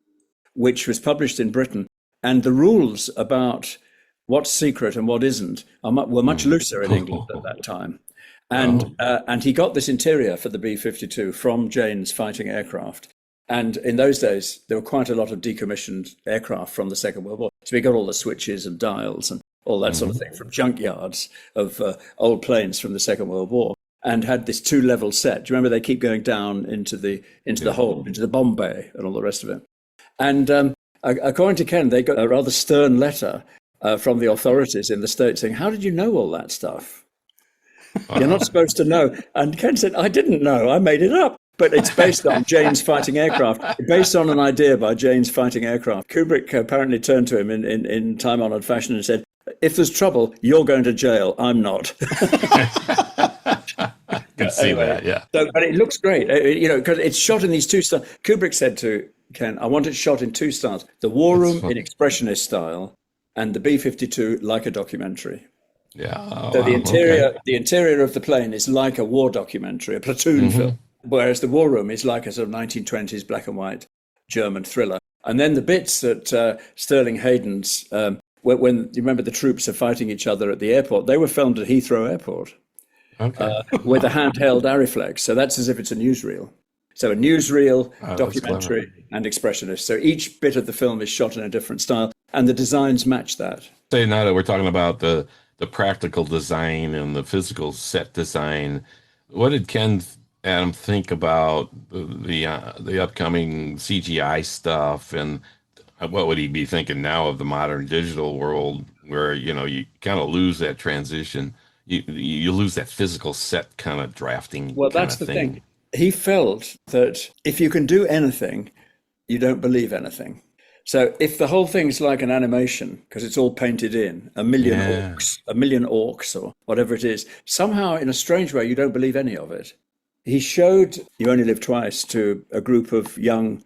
S1: which was published in Britain. And the rules about what's secret and what isn't were much looser in England at that time. And he got this interior for the B-52 from Jane's Fighting Aircraft. And in those days, there were quite a lot of decommissioned aircraft from the Second World War. So we got all the switches and dials and all that sort of thing from junkyards of old planes from the Second World War, and had this 2-level set. Do you remember they keep going down into the hold, into the bomb bay and all the rest of it? And according to Ken, they got a rather stern letter from the authorities in the States saying, "How did you know all that stuff? You're not supposed to know." And Ken said, "I didn't know, I made it up." But it's based on Jane's Fighting Aircraft, based on an idea by Jane's Fighting Aircraft. Kubrick apparently turned to him in time-honored fashion and said, "If there's trouble, you're going to jail, I'm not."
S2: I can see that, yeah.
S1: So, but it looks great, because it's shot in these two styles. Kubrick said to Ken, "I want it shot in two styles, the War Room in expressionist style and the B-52 like a documentary."
S2: Yeah.
S1: So the interior of the plane is like a war documentary, a platoon film. Whereas the War Room is like a sort of 1920s black and white German thriller. And then the bits at Sterling Hayden's, when you remember the troops are fighting each other at the airport, they were filmed at Heathrow Airport with a handheld Arriflex. So that's as if it's a newsreel. So a newsreel, documentary, and expressionist. So each bit of the film is shot in a different style, and the designs match that.
S2: Say now that we're talking about the practical design and the physical set design, what did Ken Adam think about the upcoming CGI stuff, and what would he be thinking now of the modern digital world where you kind of lose that transition, you lose that physical set kind of drafting?
S1: Well, that's the thing. He felt that if you can do anything, you don't believe anything. So if the whole thing's like an animation, because it's all painted in, a million orcs or whatever it is, somehow in a strange way you don't believe any of it. He showed You Only Live Twice to a group of young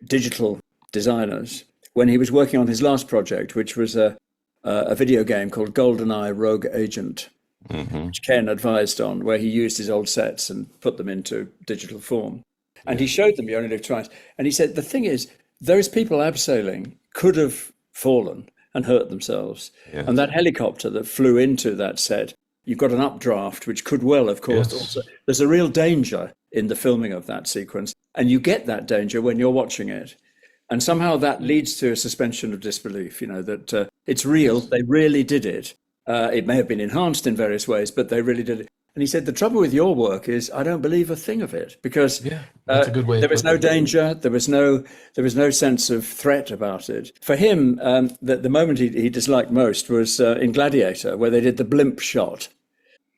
S1: digital designers when he was working on his last project, which was a video game called GoldenEye Rogue Agent, which Ken advised on, where he used his old sets and put them into digital form. And he showed them You Only Live Twice. And he said, the thing is, those people abseiling could have fallen and hurt themselves. Yes. And that helicopter that flew into that set, you've got an updraft, which could well, of course, also. There's a real danger in the filming of that sequence. And you get that danger when you're watching it. And somehow that leads to a suspension of disbelief, that it's real. They really did it. It may have been enhanced in various ways, but they really did it. And he said, the trouble with your work is I don't believe a thing of it, because
S2: that's a good way
S1: there was no danger. There was no sense of threat about it. For him, the moment he disliked most was in Gladiator, where they did the blimp shot.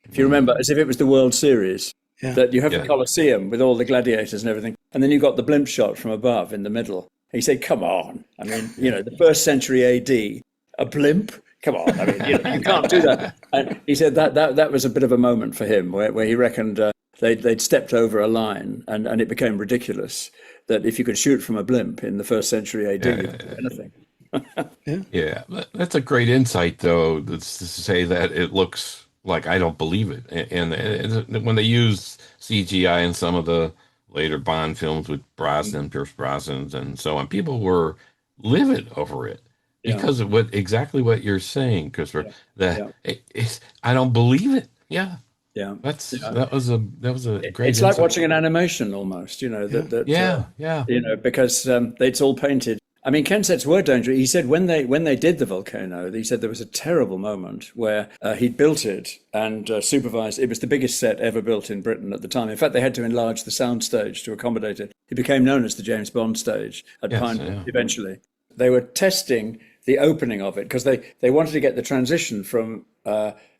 S1: If you remember, as if it was the World Series, that you have the Colosseum with all the gladiators and everything, and then you've got the blimp shot from above in the middle. And he said, come on. I mean, the first century AD, a blimp? Come on, I mean, you can't do that. And he said that was a bit of a moment for him, where he reckoned they'd stepped over a line, and it became ridiculous that if you could shoot from a blimp in the first century AD, you could do anything.
S2: That's a great insight, though, to say that it looks like I don't believe it. And when they used CGI in some of the later Bond films with Pierce Brosnan, and so on, people were livid over it. Because of exactly what you're saying, Christopher, I don't believe it. That was a great.
S1: It's like watching an animation almost, because it's all painted. I mean, Ken sets were dangerous. He said when they did the volcano, he said there was a terrible moment where he built it and supervised. It was the biggest set ever built in Britain at the time. In fact, they had to enlarge the sound stage to accommodate it. It became known as the James Bond stage at Pinewood eventually. They were testing the opening of it because they wanted to get the transition from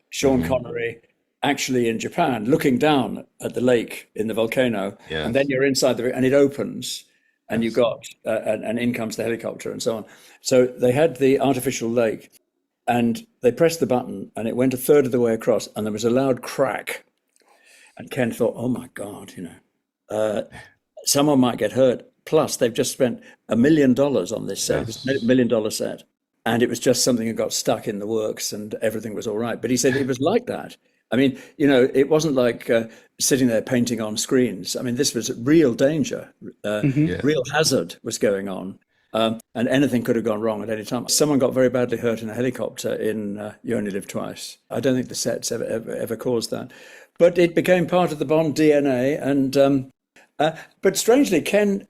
S1: Sean Connery actually in Japan looking down at the lake in the volcano, and then you're inside and it opens, and you got and in comes the helicopter and so on. So they had the artificial lake, and they pressed the button, and it went a third of the way across, and there was a loud crack. And Ken thought, "Oh my God, someone might get hurt. Plus, they've just spent $1 million on this set. It was $1 million set, and it was just something that got stuck in the works, and everything was all right." But he said it was like that. I mean, it wasn't like sitting there painting on screens. I mean, this was real danger, real hazard was going on. And anything could have gone wrong at any time. Someone got very badly hurt in a helicopter in You Only Live Twice. I don't think the sets ever caused that. But it became part of the Bond DNA. And but strangely, Ken,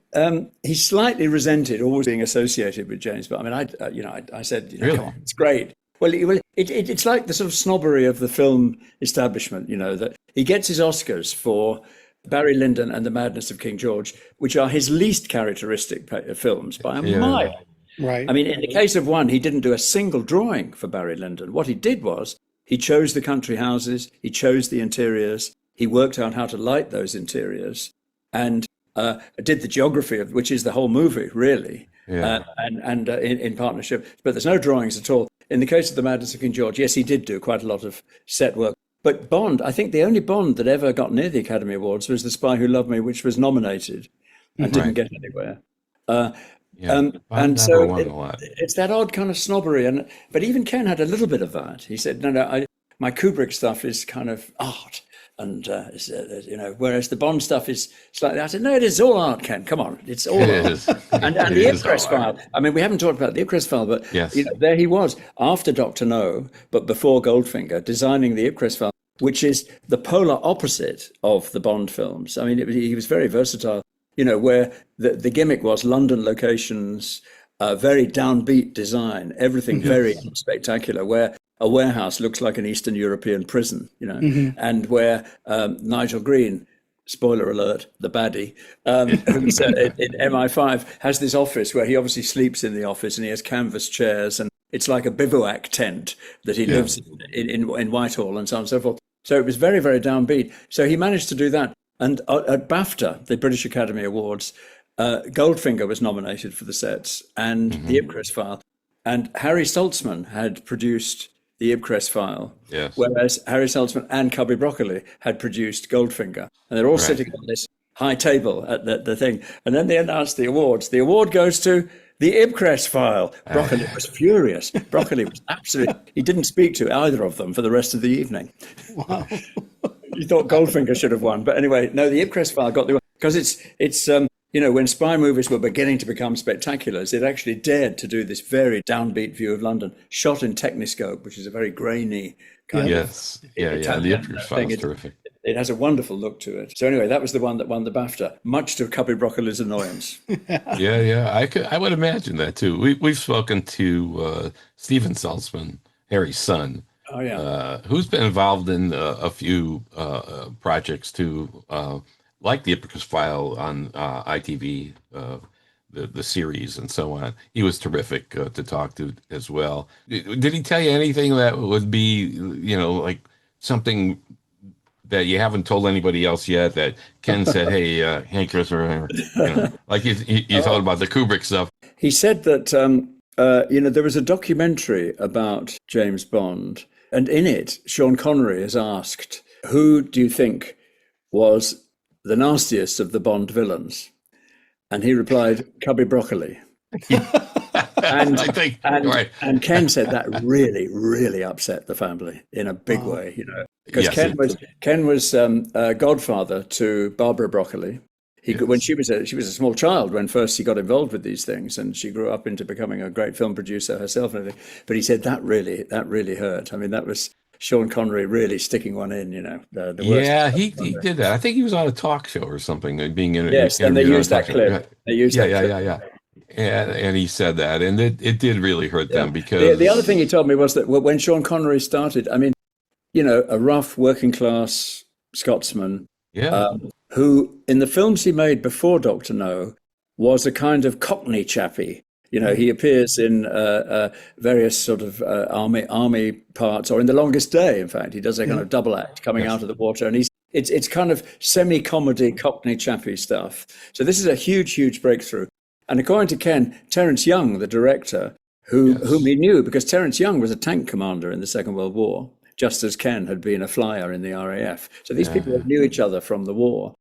S1: he slightly resented always being associated with James Bond. I mean, I said,
S2: Really?
S1: come on, it's great. Well, it's like the sort of snobbery of the film establishment, that he gets his Oscars for Barry Lyndon and The Madness of King George, which are his least characteristic films by a mile.
S3: Right.
S1: I mean, in the case of one, he didn't do a single drawing for Barry Lyndon. What he did was he chose the country houses, he chose the interiors, he worked out how to light those interiors, and did the geography of which is the whole movie, really, and in partnership. But there's no drawings at all. In the case of The Madness of King George, yes, he did do quite a lot of set work. But Bond, I think the only Bond that ever got near the Academy Awards was The Spy Who Loved Me, which was nominated and didn't get anywhere. And so it's that odd kind of snobbery. But even Ken had a little bit of that. He said, no, my Kubrick stuff is kind of art. And, whereas the Bond stuff is slightly, I said, no, it is all art, Ken. Come on, it's all art. And the Ipcress file, I mean, we haven't talked about the Ipcress file, but there he was after Dr. No, but before Goldfinger, designing the Ipcress file, which is the polar opposite of the Bond films. I mean, he was very versatile, where the gimmick was London locations, very downbeat design, everything very spectacular, where a warehouse looks like an Eastern European prison, and where Nigel Green, spoiler alert, the baddie, who's in MI5, has this office where he obviously sleeps in the office, and he has canvas chairs, and it's like a bivouac tent that he lives in Whitehall, and so on and so forth. So it was very, very downbeat. So he managed to do that. And at BAFTA, the British Academy Awards, Goldfinger was nominated for the sets and the Ipcress file. And Harry Saltzman had produced the Ipcress file, whereas Harry Saltzman and Cubby Broccoli had produced Goldfinger. And they're all sitting on this high table at the thing. And then they announced the awards. The award goes to the Ipcress file. Broccoli was furious. Broccoli was he didn't speak to either of them for the rest of the evening.
S3: Wow.
S1: You thought Goldfinger should have won. But anyway, no, the Ipcress file got the award. Because it's when spy movies were beginning to become spectaculars, it actually dared to do this very downbeat view of London, shot in Techniscope, which is a very grainy kind of...
S2: The Ipcress file is terrific.
S1: It has a wonderful look to it. So anyway, that was the one that won the BAFTA, much to Cubby Broccoli's annoyance.
S2: I would imagine that too. We've spoken to Stephen Saltzman, Harry's son, who's been involved in a few projects too, like the Ipcress file on ITV, the series and so on. He was terrific to talk to as well. Did he tell you anything that would be, like something that you haven't told anybody else yet that Ken said, hey, Christopher, like you thought about the Kubrick stuff?
S1: He said that, there was a documentary about James Bond, and in it, Sean Connery is asked, who do you think was the nastiest of the Bond villains? And he replied, Cubby Broccoli. And Ken said that really, really upset the family in a big way, because Ken was godfather to Barbara Broccoli. When she was a small child when first he got involved with these things, and she grew up into becoming a great film producer herself and everything. But he said that really hurt. I mean, that was Sean Connery really sticking one in, the worst.
S2: He did that. I think he was on a talk show or something, being in.
S1: Yes, and they used that clip. They used that clip.
S2: And he said that, and it did really hurt them because
S1: the other thing he told me was that when Sean Connery started, I mean, a rough working class Scotsman, who in the films he made before Dr. No was a kind of Cockney chappie. He appears in various sort of army parts, or in The Longest Day. In fact, he does a kind of double act coming out of the water, and it's kind of semi-comedy Cockney chappie stuff. So this is a huge breakthrough. And according to Ken, Terence Young, the director, whom he knew because Terence Young was a tank commander in the Second World War, just as Ken had been a flyer in the RAF. So these people knew each other from the war,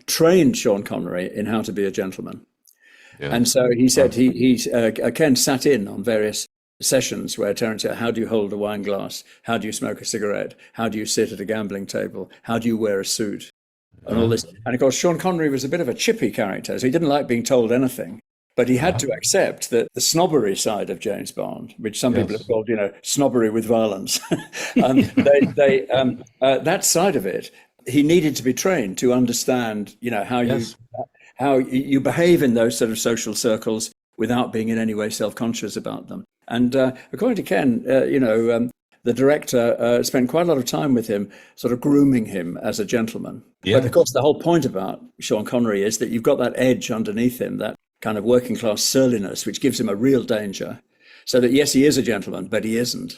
S1: trained Sean Connery in how to be a gentleman. Yeah. And so he said Ken sat in on various sessions where Terence said, how do you hold a wine glass? How do you smoke a cigarette? How do you sit at a gambling table? How do you wear a suit? And all this. And of course, Sean Connery was a bit of a chippy character, so he didn't like being told anything. But he had to accept that the snobbery side of James Bond, which some people have called, snobbery with violence, that side of it, he needed to be trained to understand, how you behave in those sort of social circles without being in any way self-conscious about them. And according to Ken, the director spent quite a lot of time with him, sort of grooming him as a gentleman. Yeah. But of course, the whole point about Sean Connery is that you've got that edge underneath him, that kind of working class surliness, which gives him a real danger. So that, yes, he is a gentleman, but he isn't.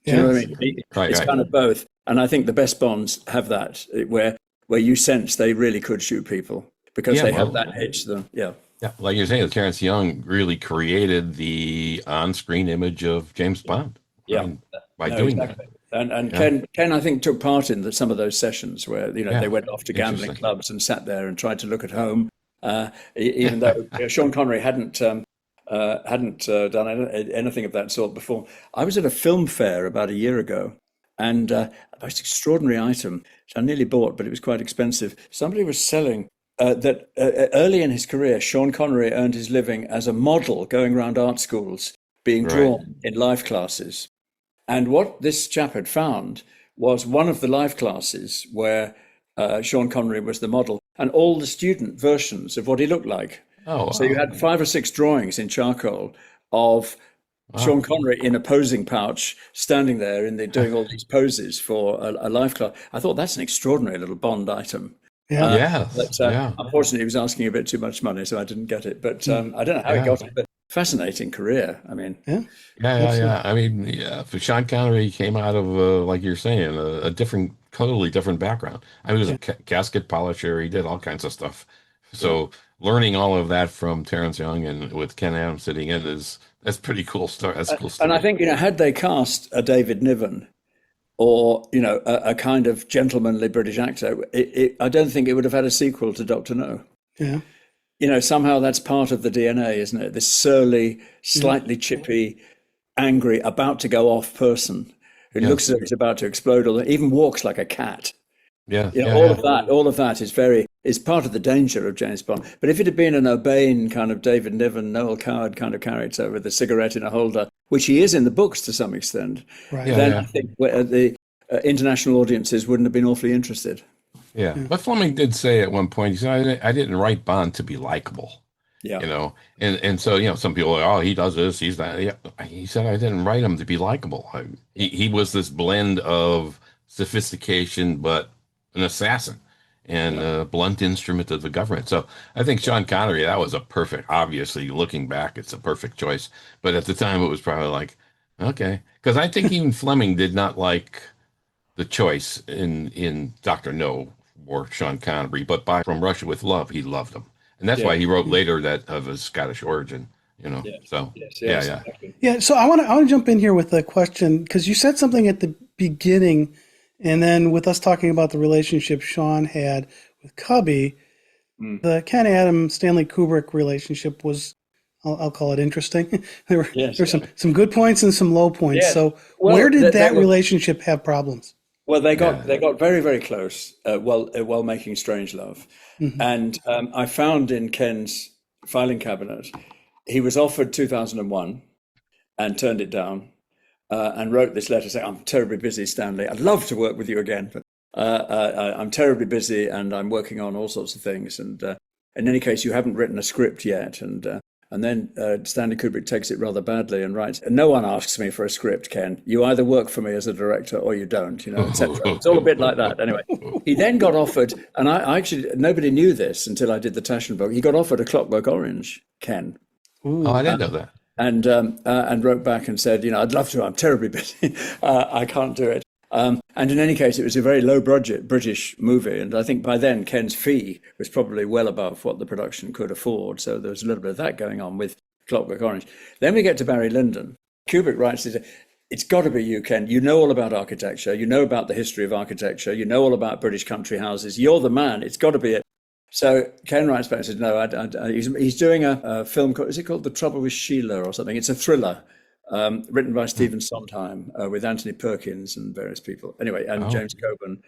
S1: Do you know what I mean? It's kind of both. And I think the best Bonds have that, where you sense they really could shoot people because they have that edge to them. Yeah.
S2: Yeah, like you're saying, Terence Young really created the on-screen image of James Bond. By doing that.
S1: And Ken, I think, took part in some of those sessions where they went off to gambling clubs and sat there and tried to look at home, even though Sean Connery hadn't done anything of that sort before. I was at a film fair about a year ago, and a most extraordinary item, which I nearly bought, but it was quite expensive. Somebody was selling that early in his career, Sean Connery earned his living as a model going around art schools, being drawn in life classes. And what this chap had found was one of the life classes where Sean Connery was the model, and all the student versions of what he looked like. Oh, wow. So you had 5 or 6 drawings in charcoal of Sean Connery in a posing pouch, standing there and doing all these poses for a life class. I thought that's an extraordinary little Bond item. Unfortunately, he was asking a bit too much money, so I didn't get it. But I don't know how he got it, but fascinating career. I mean,
S2: I mean, Sean Connery came out of, like you're saying, a totally different background. I mean, he was a casket polisher. He did all kinds of stuff. So learning all of that from Terence Young and with Ken Adams sitting in that's pretty cool stuff. That's cool stuff.
S1: And I think had they cast a David Niven, or a kind of gentlemanly British actor, I don't think it would have had a sequel to Dr. No. Yeah. Somehow that's part of the DNA, isn't it? This surly, slightly chippy, angry, about to go off person who looks as if he's about to explode, or even walks like a cat. All of that is part of the danger of James Bond. But if it had been an urbane kind of David Niven, Noel Coward kind of character with a cigarette in a holder, which he is in the books to some extent, then I think the international audiences wouldn't have been awfully interested.
S2: Yeah, but Fleming did say at one point, he said, I didn't write Bond to be likable. Yeah. And so, some people are, oh, he does this, he's that. Yeah. He said, I didn't write him to be likable. He was this blend of sophistication, but an assassin and a blunt instrument of the government. So I think Sean Connery, that was obviously looking back, it's a perfect choice. But at the time it was probably like, okay. Because I think even Fleming did not like the choice in Dr. No or Sean Connery, but From Russia with Love, he loved him. And that's why he wrote later that of his Scottish origin, So,
S3: Yeah, so I want to jump in here with a question, because you said something at the beginning, and then with us talking about the relationship Sean had with Cubby, the Ken Adams, Stanley Kubrick relationship was, I'll call it interesting. there were some good points and some low points. Yes. So where did that relationship have problems?
S1: Well, they got very, very close while making Strangelove. Mm-hmm. And I found in Ken's filing cabinet, he was offered 2001 and turned it down. And wrote this letter saying, I'm terribly busy, Stanley. I'd love to work with you again, but I'm terribly busy and I'm working on all sorts of things. And in any case, you haven't written a script yet. And then Stanley Kubrick takes it rather badly and writes, no one asks me for a script, Ken. You either work for me as a director or you don't, etc. It's all a bit like that. Anyway, he then got offered, and I actually, nobody knew this until I did the Taschen book. He got offered A Clockwork Orange, Ken.
S2: Ooh, I didn't know that.
S1: And wrote back and said, I'd love to, I'm terribly busy, I can't do it. And in any case, it was a very low budget British movie. And I think by then Ken's fee was probably well above what the production could afford. So there was a little bit of that going on with Clockwork Orange. Then we get to Barry Lyndon. Kubrick writes, it's got to be you, Ken. You know all about architecture. You know about the history of architecture. You know all about British country houses. You're the man. It's got to be it. So Ken writes back and says, no, he's doing a film called, is it called The Trouble with Sheila or something? It's a thriller written by Stephen Sondheim with Anthony Perkins and various people. Anyway, and James Coburn,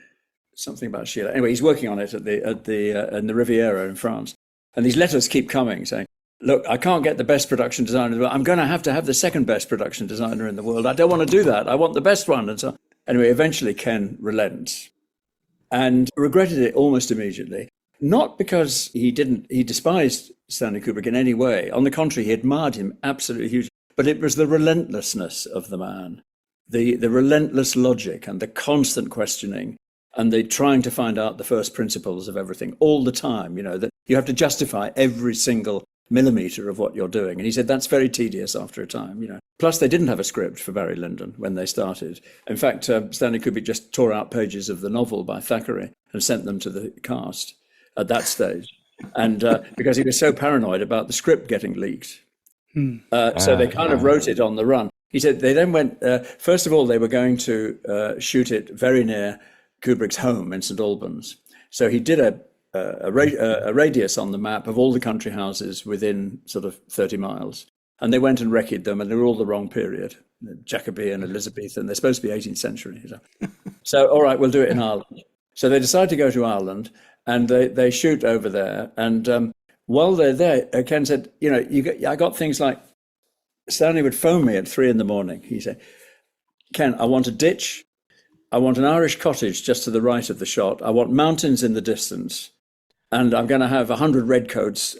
S1: something about Sheila. Anyway, he's working on it in the Riviera in France. And these letters keep coming saying, look, I can't get the best production designer in the world. I'm going to have the second best production designer in the world. I don't want to do that. I want the best one. And so anyway, eventually Ken relents and regretted it almost immediately. Not because he despised Stanley Kubrick in any way. On the contrary, he admired him absolutely hugely. But it was the relentlessness of the man, the relentless logic and the constant questioning and the trying to find out the first principles of everything all the time, that you have to justify every single millimeter of what you're doing. And he said that's very tedious after a time, Plus, they didn't have a script for Barry Lyndon when they started. In fact, Stanley Kubrick just tore out pages of the novel by Thackeray and sent them to the cast at that stage. And because he was so paranoid about the script getting leaked. So they kind of wrote it on the run. He said they then went, first of all, they were going to shoot it very near Kubrick's home in St. Albans. So he did a radius on the map of all the country houses within sort of 30 miles. And they went and recce'd them, and they were all the wrong period, Jacobean, Elizabethan. They're supposed to be 18th century. So, all right, we'll do it in Ireland. So they decide to go to Ireland, and they shoot over there. And while they're there, Ken said, I got things like, Stanley would phone me at 3 a.m. He said, Ken, I want a ditch. I want an Irish cottage just to the right of the shot. I want mountains in the distance. And I'm going to have 100 redcoats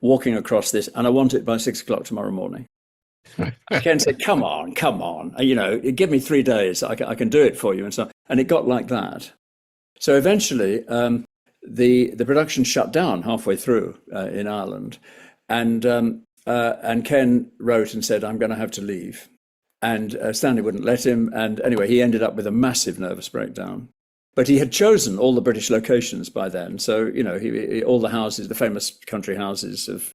S1: walking across this. And I want it by 6 o'clock tomorrow morning. Ken said, come on. Give me 3 days. I can do it for you. And it got like that. So eventually, the production shut down halfway through in Ireland. And Ken wrote and said, I'm going to have to leave. And Stanley wouldn't let him. And anyway, he ended up with a massive nervous breakdown. But he had chosen all the British locations by then. So, all the houses, the famous country houses of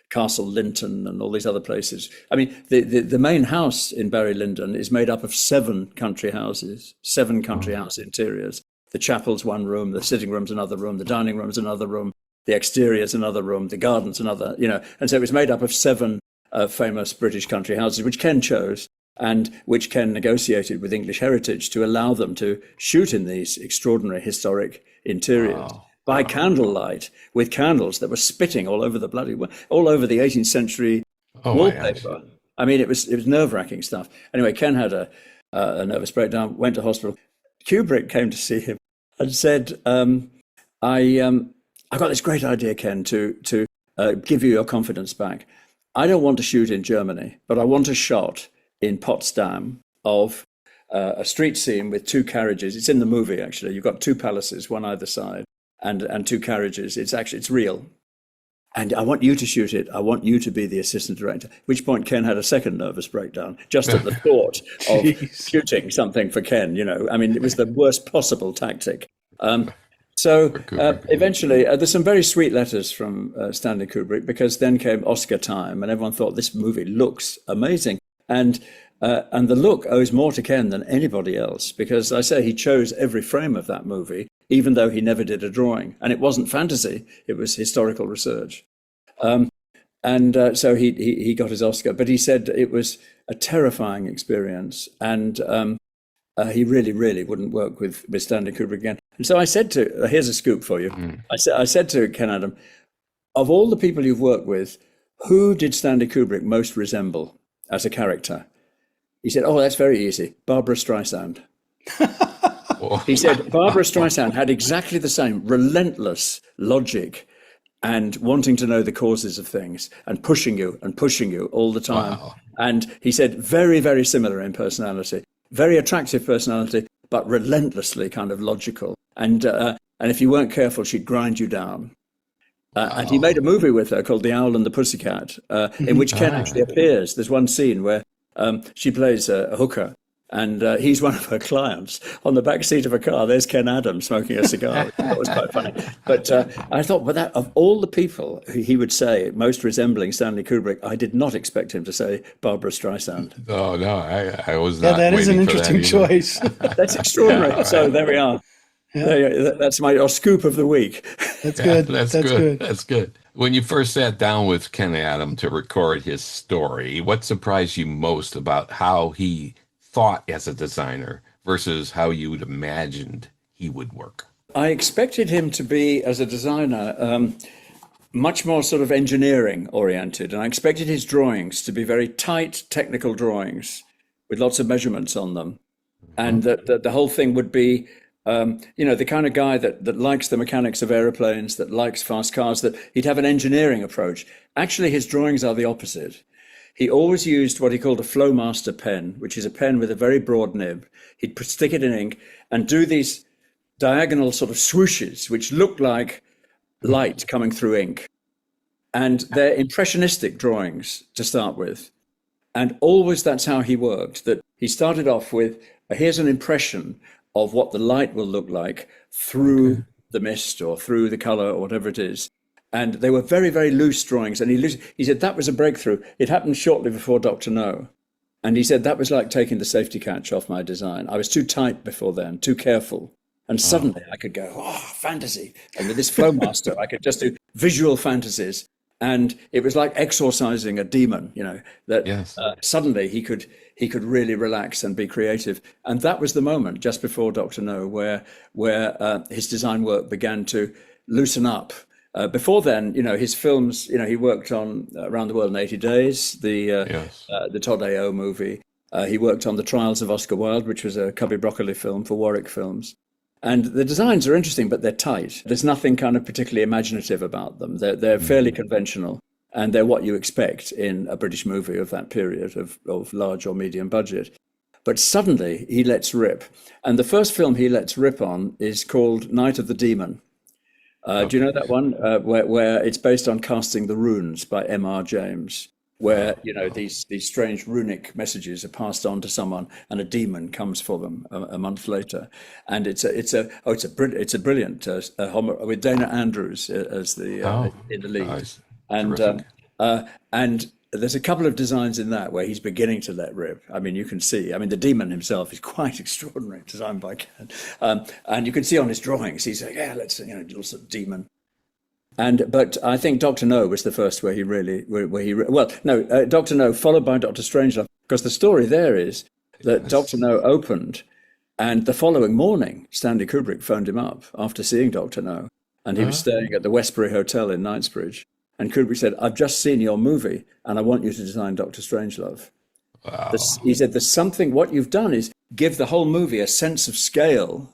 S1: Castle Linton and all these other places. I mean, the main house in Barry Lyndon is made up of 7 country houses, 7 country house interiors. The chapel's one room, the sitting room's another room, the dining room's another room, the exterior's another room, the garden's another, And so it was made up of 7 famous British country houses, which Ken chose and which Ken negotiated with English Heritage to allow them to shoot in these extraordinary historic interiors by candlelight with candles that were spitting all over the 18th century wallpaper. I mean, it was nerve-wracking stuff. Anyway, Ken had a nervous breakdown, went to hospital. Kubrick came to see him and said, I got this great idea, Ken, to give you your confidence back. I don't want to shoot in Germany, but I want a shot in Potsdam of a street scene with 2 carriages. It's in the movie, actually. You've got 2 palaces, one either side, and 2 carriages. It's real. And I want you to shoot it. I want you to be the assistant director. At which point Ken had a second nervous breakdown, just at the thought of shooting something for Ken, I mean, it was the worst possible tactic. So eventually, there's some very sweet letters from Stanley Kubrick, because then came Oscar time, and everyone thought this movie looks amazing. And the look owes more to Ken than anybody else, because I say he chose every frame of that movie, even though he never did a drawing. And it wasn't fantasy, it was historical research. So he got his Oscar, but he said it was a terrifying experience. And he really, really wouldn't work with Stanley Kubrick again. And so I said here's a scoop for you. I said to Ken Adam, of all the people you've worked with, who did Stanley Kubrick most resemble as a character? He said, that's very easy. Barbara Streisand. He said, Barbara Streisand had exactly the same relentless logic and wanting to know the causes of things and pushing you all the time. Wow. And he said, very, very similar in personality, very attractive personality, but relentlessly kind of logical. And if you weren't careful, she'd grind you down. And he made a movie with her called The Owl and the Pussycat, in which Ken actually appears. There's one scene where she plays a hooker, And he's one of her clients. On the back seat of a car, there's Ken Adams smoking a cigar, which I thought was quite funny. But I thought, well, that of all the people who he would say most resembling Stanley Kubrick, I did not expect him to say Barbara Streisand.
S2: Oh, no, I was not.
S3: That is an
S2: waiting for
S3: interesting
S2: that either.
S3: choice.
S1: That's extraordinary. So there we are. That's my scoop of the week.
S3: That's good.
S2: That's good. That's good. When you first sat down with Ken Adam to record his story, what surprised you most about how he thought as a designer versus how you would imagined he would work?
S1: I expected him to be, as a designer, much more sort of engineering oriented. And I expected his drawings to be very tight technical drawings with lots of measurements on them. And that the whole thing would be, the kind of guy that likes the mechanics of aeroplanes, that likes fast cars, that he'd have an engineering approach. Actually, his drawings are the opposite. He always used what he called a Flowmaster pen, which is a pen with a very broad nib. He'd stick it in ink and do these diagonal sort of swooshes, which look like light coming through ink. And they're impressionistic drawings to start with. And always that's how he worked, that he started off with, here's an impression of what the light will look like through the mist or through the color or whatever it is. And they were very, very loose drawings. And he said that was a breakthrough. It happened shortly before Dr. No. And he said that was like taking the safety catch off my design. I was too tight before then, too careful. And suddenly I could go, fantasy. And with this Flowmaster, I could just do visual fantasies. And it was like exorcising a demon, that suddenly he could really relax and be creative. And that was the moment just before Dr. No, where his design work began to loosen up. Before then, his films, he worked on Around the World in 80 Days, the Todd A.O. movie. He worked on The Trials of Oscar Wilde, which was a Cubby Broccoli film for Warwick Films. And the designs are interesting, but they're tight. There's nothing kind of particularly imaginative about them. They're fairly conventional, and they're what you expect in a British movie of that period of large or medium budget. But suddenly he lets rip. And the first film he lets rip on is called Night of the Demon. Do you know that one? Where it's based on Casting the Runes by M.R. James, where these strange runic messages are passed on to someone, and a demon comes for them a month later, and it's a brilliant with Dana Andrews as the in the lead,
S2: Nice.
S1: and there's a couple of designs in that where he's beginning to let rip. I mean, you can see. I mean, the demon himself is quite extraordinary, designed by Ken, and you can see on his drawings he's like, let's little sort of demon. But I think Dr. No was the first where Dr. No followed by Dr. Strangelove, because the story there is that Dr. No opened, and the following morning Stanley Kubrick phoned him up after seeing Dr. No, and he was staying at the Westbury Hotel in Knightsbridge, and Kubrick said, "I've just seen your movie, and I want you to design Dr. Strangelove."
S2: Wow.
S1: He said, "There's something. What you've done is give the whole movie a sense of scale,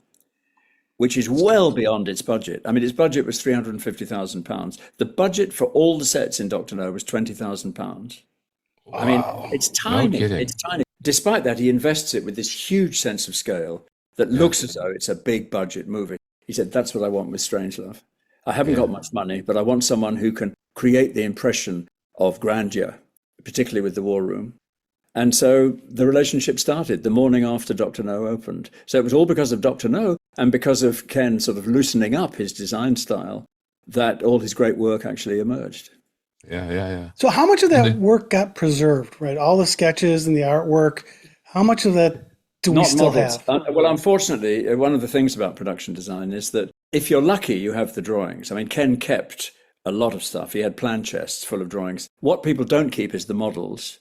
S1: which is well beyond its budget." I mean, its budget was £350,000. The budget for all the sets in Dr. No was £20,000.
S2: Wow.
S1: I mean, it's tiny.
S2: No kidding.
S1: It's tiny. Despite that, he invests it with this huge sense of scale that looks as though it's a big budget movie. He said, "That's what I want with Strangelove. I haven't got much money, but I want someone who can create the impression of grandeur, particularly with the War Room." And so the relationship started the morning after Dr. No opened. So it was all because of Dr. No and because of Ken sort of loosening up his design style that all his great work actually emerged.
S2: Yeah.
S3: So how much of that work got preserved, right? All the sketches and the artwork, how much of that do we still have?
S1: Well, unfortunately, one of the things about production design is that if you're lucky, you have the drawings. I mean, Ken kept a lot of stuff. He had plan chests full of drawings. What people don't keep is the models.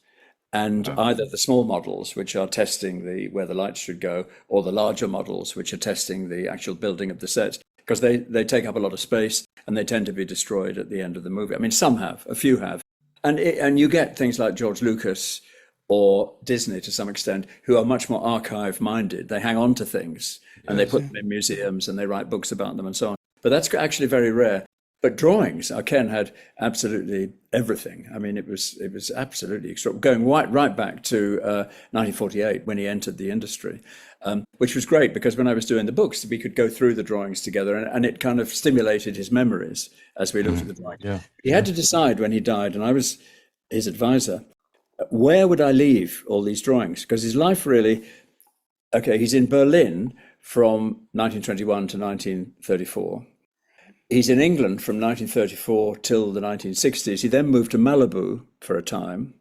S1: And either the small models, which are testing where the lights should go, or the larger models, which are testing the actual building of the sets, because they take up a lot of space and they tend to be destroyed at the end of the movie. I mean, some have, a few have. And you get things like George Lucas or Disney to some extent, who are much more archive minded. They hang on to things and they put them in museums and they write books about them and so on. But that's actually very rare. But drawings, Ken had absolutely everything. I mean, it was absolutely extraordinary, going right back to 1948 when he entered the industry, which was great because when I was doing the books, we could go through the drawings together and it kind of stimulated his memories as we looked at the drawings. Yeah. He had to decide when he died, and I was his advisor, where would I leave all these drawings? Because his life really Okay, he's in Berlin from 1921 to 1934. He's in England from 1934 till the 1960s. He then moved to Malibu for a time.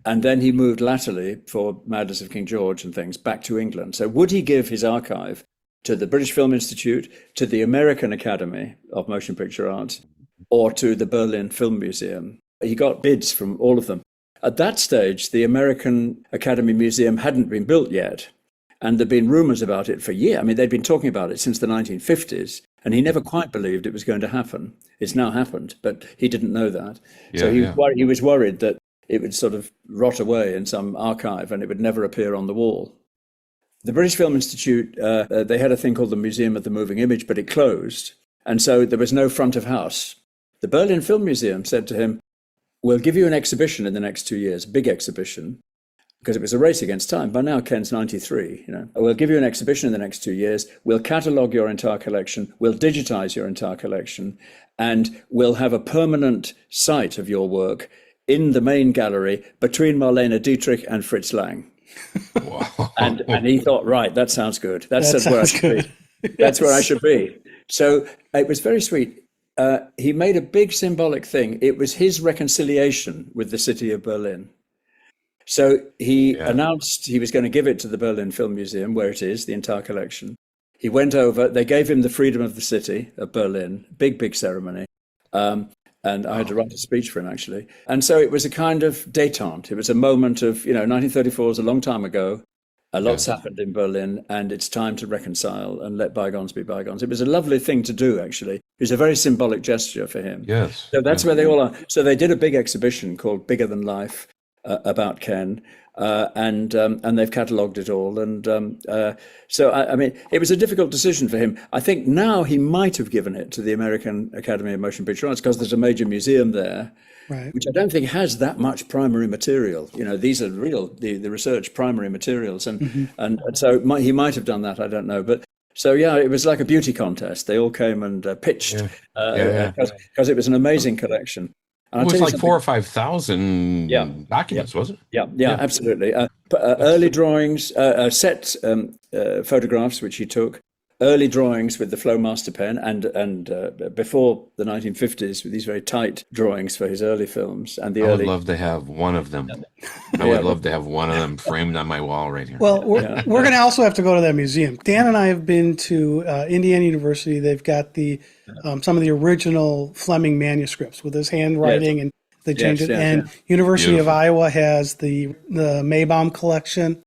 S1: And then he moved latterly, for Madness of King George and things, back to England. So would he give his archive to the British Film Institute, to the American Academy of Motion Picture Arts, or to the Berlin Film Museum? He got bids from all of them. At that stage, the American Academy Museum hadn't been built yet. And there'd been rumors about it for years. I mean, they'd been talking about it since the 1950s, and he never quite believed it was going to happen. It's now happened, but he didn't know that. So he was worried that it would sort of rot away in some archive and it would never appear on the wall. The British Film Institute, they had a thing called the Museum of the Moving Image, but it closed. And so there was no front of house. The Berlin Film Museum said to him, "We'll give you an exhibition in the next 2 years, big exhibition," because it was a race against time. By now, Ken's 93, "We'll give you an exhibition in the next 2 years. We'll catalogue your entire collection. We'll digitize your entire collection. And we'll have a permanent site of your work in the main gallery between Marlene Dietrich and Fritz Lang."
S2: Wow.
S1: And he thought, right, that sounds good. That's where I should be. That's where I should be. So it was very sweet. He made a big symbolic thing. It was his reconciliation with the city of Berlin. So he announced he was going to give it to the Berlin Film Museum, where it is, the entire collection. He went over, they gave him the freedom of the city of Berlin, big ceremony. And I had to write a speech for him, actually. And so it was a kind of détente. It was a moment of, 1934 is a long time ago. A lot's happened in Berlin, and it's time to reconcile and let bygones be bygones. It was a lovely thing to do, actually. It was a very symbolic gesture for him.
S2: Yes.
S1: So that's where they all are. So they did a big exhibition called Bigger Than Life about Ken. And they've catalogued it all. And so, I mean, it was a difficult decision for him. I think now he might have given it to the American Academy of Motion Picture Arts because there's a major museum there, right, which I don't think has that much primary material. These are the research primary materials. And so he might have done that. I don't know. But so, it was like a beauty contest. They all came and pitched because it was an amazing collection.
S2: It was like 4,000 or 5,000 documents, was it?
S1: Yeah, absolutely. Early drawings, set photographs, which he took, early drawings with the Flowmaster pen, and before the 1950s, with these very tight drawings for his early films. And
S2: I would love to have one of them. I would love to have one of them framed on my wall right here.
S3: Well, we're going to also have to go to that museum. Dan and I have been to Indiana University. They've got the some of the original Fleming manuscripts with his handwriting, and they changed it. And University of Iowa has the Maybaum collection.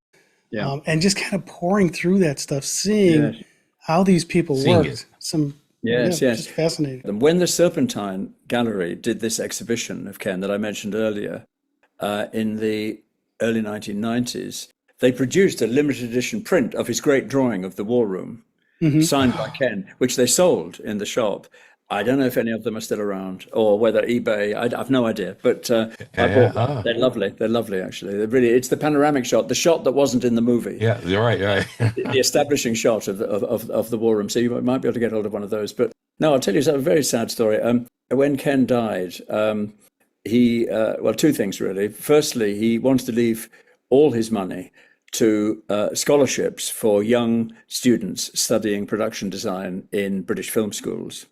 S3: And just kind of pouring through that stuff, seeing how these people worked. Just fascinating.
S1: And when the Serpentine Gallery did this exhibition of Ken that I mentioned earlier, in the early 1990s, they produced a limited edition print of his great drawing of the War Room, signed by Ken, which they sold in the shop. I don't know if any of them are still around or whether eBay, I've no idea, but they're lovely. They're lovely, actually. It's the panoramic shot, the shot that wasn't in the movie.
S2: Yeah, you're right.
S1: The establishing shot of the War Room. So you might be able to get hold of one of those. But no, I'll tell you, it's a very sad story. When Ken died, he, two things really. Firstly, he wanted to leave all his money to scholarships for young students studying production design in British film schools.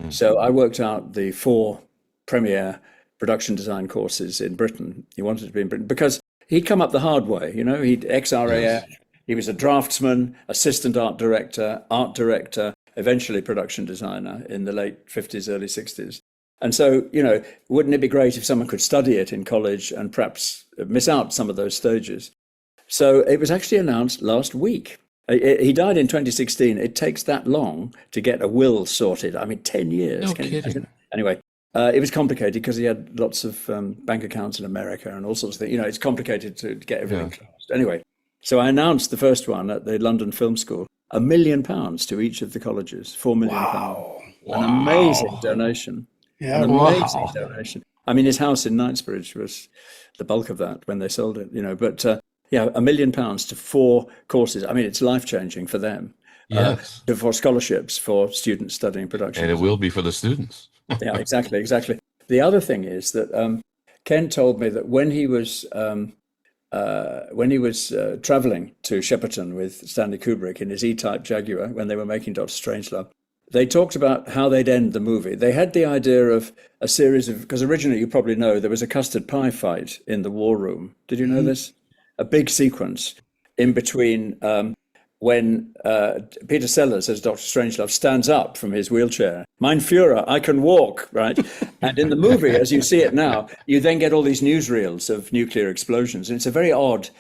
S1: So I worked out the 4 premier production design courses in Britain. He wanted to be in Britain because he'd come up the hard way. He'd ex-RAF, he was a draftsman, assistant art director, eventually production designer in the late 50s, early 60s. And so, wouldn't it be great if someone could study it in college and perhaps miss out some of those stages? So it was actually announced last week. He died in 2016. It takes that long to get a will sorted. I mean, 10 years.
S2: No kidding.
S1: Anyway, it was complicated because he had lots of bank accounts in America and all sorts of things. It's complicated to get everything closed. Anyway, so I announced the first one at the London Film School, £1 million to each of the colleges, £4 million.
S3: Wow.
S1: An amazing donation.
S3: Yeah,
S1: an amazing donation. I mean, his house in Knightsbridge was the bulk of that when they sold it, but £1 million to 4 courses. I mean, it's life-changing for them.
S2: Yes.
S1: For scholarships for students studying production.
S2: And it will be for the students.
S1: Yeah, exactly. The other thing is that Ken told me that when he was when he was traveling to Shepperton with Stanley Kubrick in his E-Type Jaguar when they were making Dr. Strangelove, they talked about how they'd end the movie. They had the idea of a series of, because originally, you probably know, there was a custard pie fight in the war room. Did you know this? A big sequence in between when Peter Sellers, as Dr. Strangelove, stands up from his wheelchair. Mein Führer, I can walk, right? And in the movie, as you see it now, you then get all these newsreels of nuclear explosions. And it's a very odd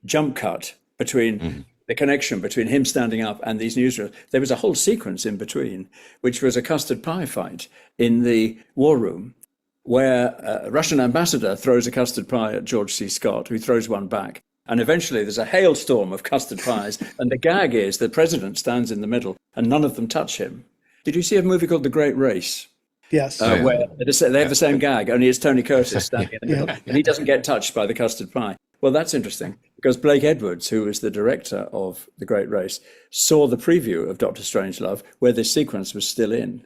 S1: jump cut between the connection between him standing up and these newsreels. There was a whole sequence in between, which was a custard pie fight in the war room, where a Russian ambassador throws a custard pie at George C. Scott, who throws one back. And eventually there's a hailstorm of custard pies. And the gag is the president stands in the middle and none of them touch him. Did you see a movie called The Great Race?
S3: Yes.
S1: Where they have the same gag, only it's Tony Curtis standing in the middle. And he doesn't get touched by the custard pie. Well, that's interesting because Blake Edwards, who was the director of The Great Race, saw the preview of Dr. Strangelove where this sequence was still in.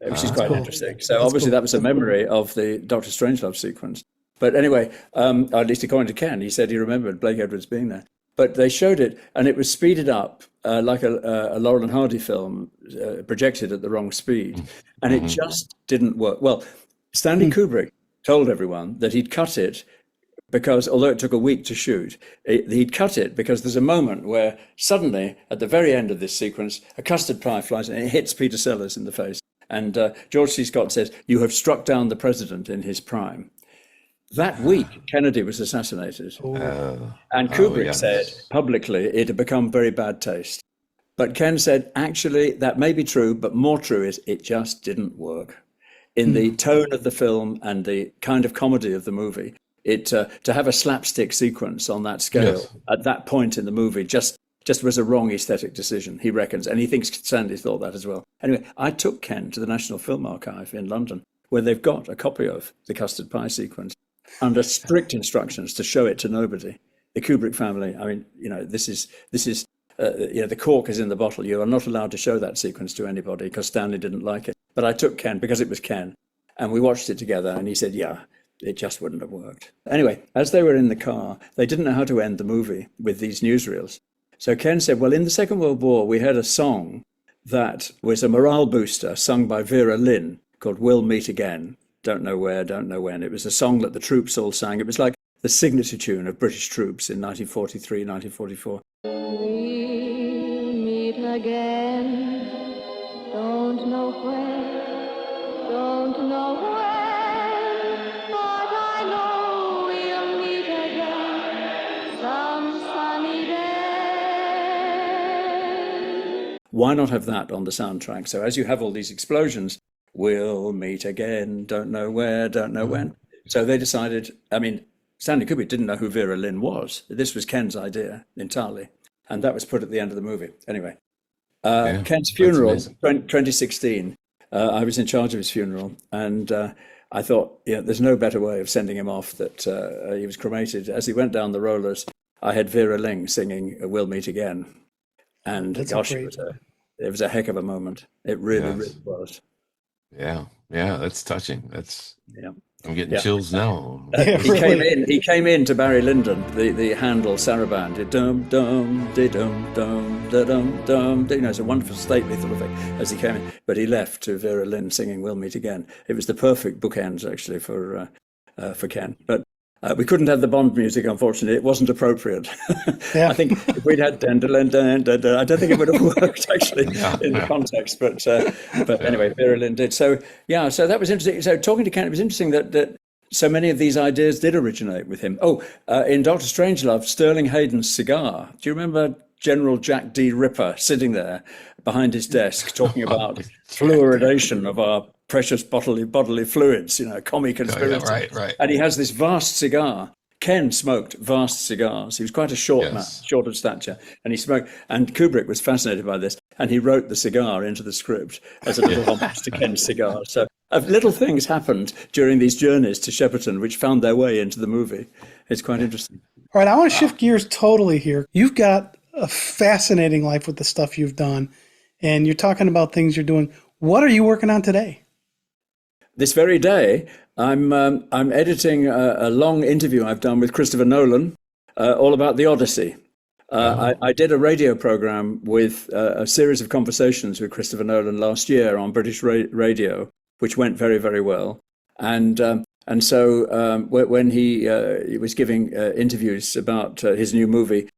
S1: Which is quite interesting. So obviously that was a memory of the Dr. Strangelove sequence. But anyway, at least according to Ken, he said he remembered Blake Edwards being there. But they showed it, and it was speeded up like a Laurel and Hardy film, projected at the wrong speed. And it just didn't work. Well, Stanley Kubrick told everyone that he'd cut it because, although it took a week to shoot, he'd cut it because there's a moment where suddenly, at the very end of this sequence, a custard pie flies and it hits Peter Sellers in the face. And George C. Scott says, "You have struck down the president in his prime." That week, Kennedy was assassinated. And Kubrick said publicly it had become very bad taste. But Ken said, actually, that may be true, but more true is it just didn't work. In the tone of the film and the kind of comedy of the movie, to have a slapstick sequence on that scale at that point in the movie just was a wrong aesthetic decision, he reckons. And he thinks Sandy thought that as well. Anyway, I took Ken to the National Film Archive in London, where they've got a copy of the custard pie sequence under strict instructions to show it to nobody. The Kubrick family, I mean, this is the cork is in the bottle. You are not allowed to show that sequence to anybody because Stanley didn't like it. But I took Ken because it was Ken, and we watched it together, and he said, yeah, it just wouldn't have worked. Anyway, as they were in the car, they didn't know how to end the movie with these newsreels. So Ken said, well, in the Second World War, we had a song that was a morale booster sung by Vera Lynn called We'll Meet Again. Don't know where, don't know when. It was a song that the troops all sang. It was like the signature tune of British troops in 1943, 1944.
S4: We'll meet again. Don't know where, don't know when, but I know we'll meet again some sunny day.
S1: Why not have that on the soundtrack? So as you have all these explosions, we'll meet again, don't know where, don't know when. So they decided, I mean, Stanley Kubrick didn't know who Vera Lynn was. This was Ken's idea entirely. And that was put at the end of the movie. Anyway, Ken's funeral, 2016, I was in charge of his funeral. And I thought, there's no better way of sending him off that he was cremated. As he went down the rollers, I had Vera Lynn singing We'll Meet Again. And gosh, it was a heck of a moment. It really, really was.
S2: Yeah, that's touching. I'm getting chills now.
S1: He came in to Barry Lyndon, the Handel saraband. Dum dum de dum dum da dum dum. It's a wonderful stately sort of thing as he came in. But he left to Vera Lynn singing "We'll Meet Again." It was the perfect bookends actually for Ken. But we couldn't have the Bond music, unfortunately. It wasn't appropriate. I think if we'd had I don't think it would have worked actually in the context. But anyway, Vera Lynn did. So that was interesting. So talking to Ken, it was interesting that so many of these ideas did originate with him. In Dr. Strangelove, Sterling Hayden's cigar. Do you remember General Jack D. Ripper sitting there behind his desk talking about fluoridation of our precious bodily fluids, commie conspiracy.
S2: Right.
S1: And he has this vast cigar. Ken smoked vast cigars. He was quite a short man, short of stature, and he smoked. And Kubrick was fascinated by this, and he wrote the cigar into the script as a little homage to Ken's cigar. So little things happened during these journeys to Shepperton, which found their way into the movie. It's quite interesting.
S3: All right, I want to shift gears totally here. You've got a fascinating life with the stuff you've done, and you're talking about things you're doing. What are you working on today?
S1: this very day, I'm editing a long interview I've done with Christopher Nolan, all about the Odyssey. I did a radio program with a series of conversations with Christopher Nolan last year on British radio, which went very, very well. And so when he was giving interviews about his new movie,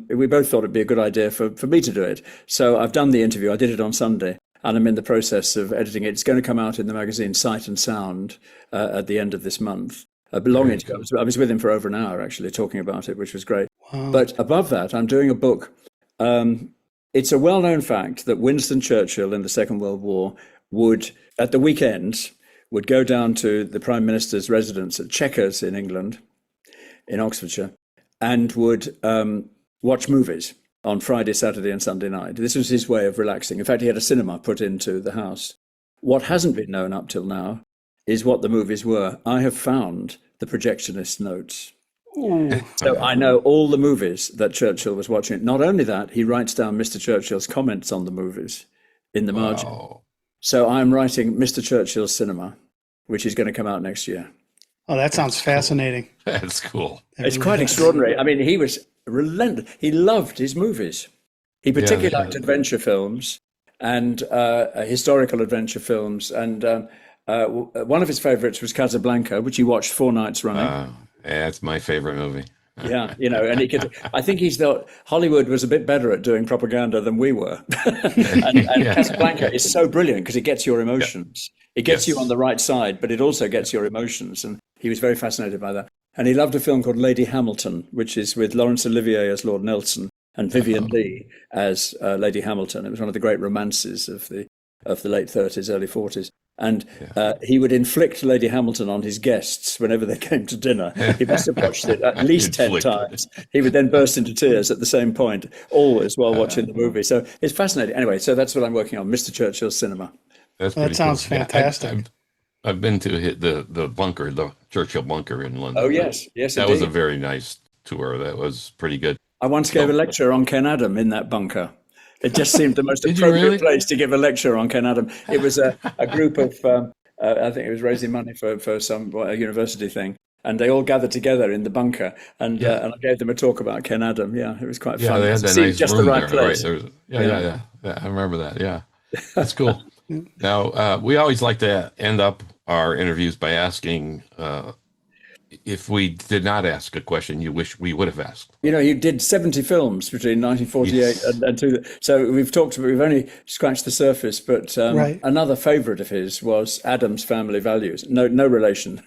S1: we both thought it'd be a good idea for me to do it. So I've done the interview. I did it on Sunday, and I'm in the process of editing it. It's going to come out in the magazine Sight and Sound at the end of this month. I was with him for over an hour, actually, talking about it, which was great. Wow. But above that, I'm doing a book. It's a well-known fact that Winston Churchill in the Second World War would, at the weekends, would go down to the Prime Minister's residence at Chequers in England, in Oxfordshire, and would watch movies on Friday, Saturday and Sunday night. This was his way of relaxing. In fact, he had a cinema put into the house. What hasn't been known up till now is what the movies were. I have found the projectionist notes. Ooh. So I know all the movies that Churchill was watching. Not only that, he writes down Mr. Churchill's comments on the movies in the margin.
S2: Wow.
S1: So I'm writing Mr. Churchill's Cinema, which is going to come out next year.
S3: Oh, that sounds fascinating.
S2: That's cool.
S1: It's quite extraordinary. I mean, he was relentless. He loved his movies. He particularly liked adventure films and historical adventure films. And one of his favorites was Casablanca, which he watched 4 nights running.
S2: Yeah, it's my favorite movie.
S1: Yeah, and I think he thought Hollywood was a bit better at doing propaganda than we were. and Casablanca is so brilliant because it gets your emotions. It gets you on the right side, but it also gets your emotions. And he was very fascinated by that. And he loved a film called Lady Hamilton, which is with Laurence Olivier as Lord Nelson and Vivian Leigh as Lady Hamilton. It was one of the great romances of the late 30s, early 40s. And he would inflict Lady Hamilton on his guests whenever they came to dinner. He must have watched it at least 10 times. He would then burst into tears at the same point, always while watching the movie. So it's fascinating. Anyway, so that's what I'm working on, Mr. Churchill's Cinema.
S3: That sounds fantastic.
S2: I've been to hit the bunker, the Churchill bunker in London.
S1: Oh, yes. Yes,
S2: that
S1: indeed.
S2: was a very nice tour. That was pretty good.
S1: I once gave a lecture on Ken Adam in that bunker. It just seemed the most appropriate place to give a lecture on Ken Adam. It was a group of, I think it was raising money for some a university thing. And they all gathered together in the bunker. And I gave them a talk about Ken Adam. Yeah, it was quite fun.
S2: They had that nice
S1: just
S2: room
S1: the right
S2: there,
S1: place.
S2: Right? Yeah. I remember that. Yeah, that's cool. Now, we always like to end up our interviews by asking if we did not ask a question you wish we would have asked.
S1: You know, you did 70 films between 1948 and two. So we've only scratched the surface, but another favorite of his was Adam's Family Values. No relation.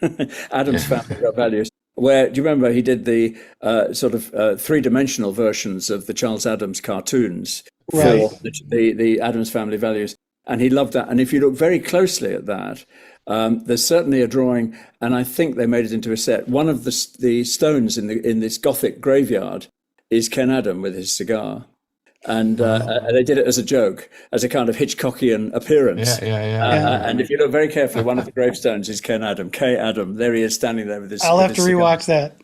S1: Adam's Family Values. Where, do you remember he did the sort of three-dimensional versions of the Charles Addams cartoons for the Addams Family Values? And he loved that. And if you look very closely at that, there's certainly a drawing, and I think they made it into a set. One of the stones in this Gothic graveyard is Ken Adam with his cigar. And they did it as a joke, as a kind of Hitchcockian appearance. And if you look very carefully, one of the gravestones is Ken Adam, K. Adam. There he is standing there with his
S3: I'll have to
S1: cigar.
S3: rewatch that.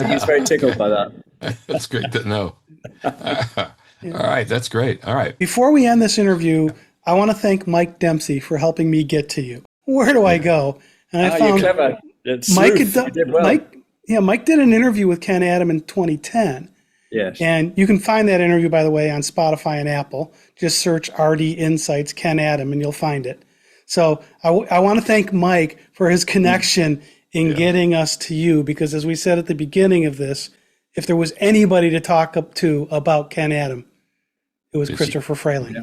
S1: He's very tickled by that.
S2: That's great to know. All right, that's great. All right.
S3: Before we end this interview, I want to thank Mike Dempsey for helping me get to you. Where do I go? And I found
S1: you're clever.
S3: Mike did an interview with Ken Adam in 2010.
S1: Yes.
S3: And you can find that interview, by the way, on Spotify and Apple. Just search RD Insights Ken Adam and you'll find it. So I want to thank Mike for his connection in getting us to you, because as we said at the beginning of this, if there was anybody to talk up to about Ken Adam, it was Christopher Frayling.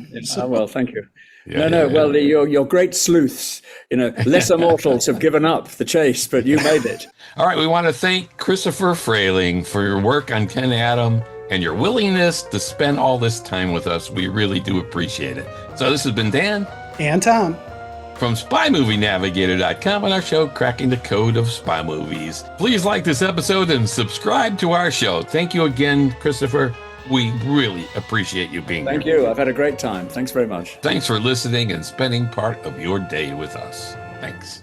S1: Well, thank you. Well, you're great sleuths. You know, lesser mortals have given up the chase, but you made it.
S2: All right, we want to thank Christopher Frayling for your work on Ken Adam and your willingness to spend all this time with us. We really do appreciate it. So this has been Dan.
S3: And Tom.
S2: From SpyMovieNavigator.com and our show, Cracking the Code of Spy Movies. Please like this episode and subscribe to our show. Thank you again, Christopher. We really appreciate you being here.
S1: Thank you. I've had a great time. Thanks very much.
S2: Thanks for listening and spending part of your day with us. Thanks.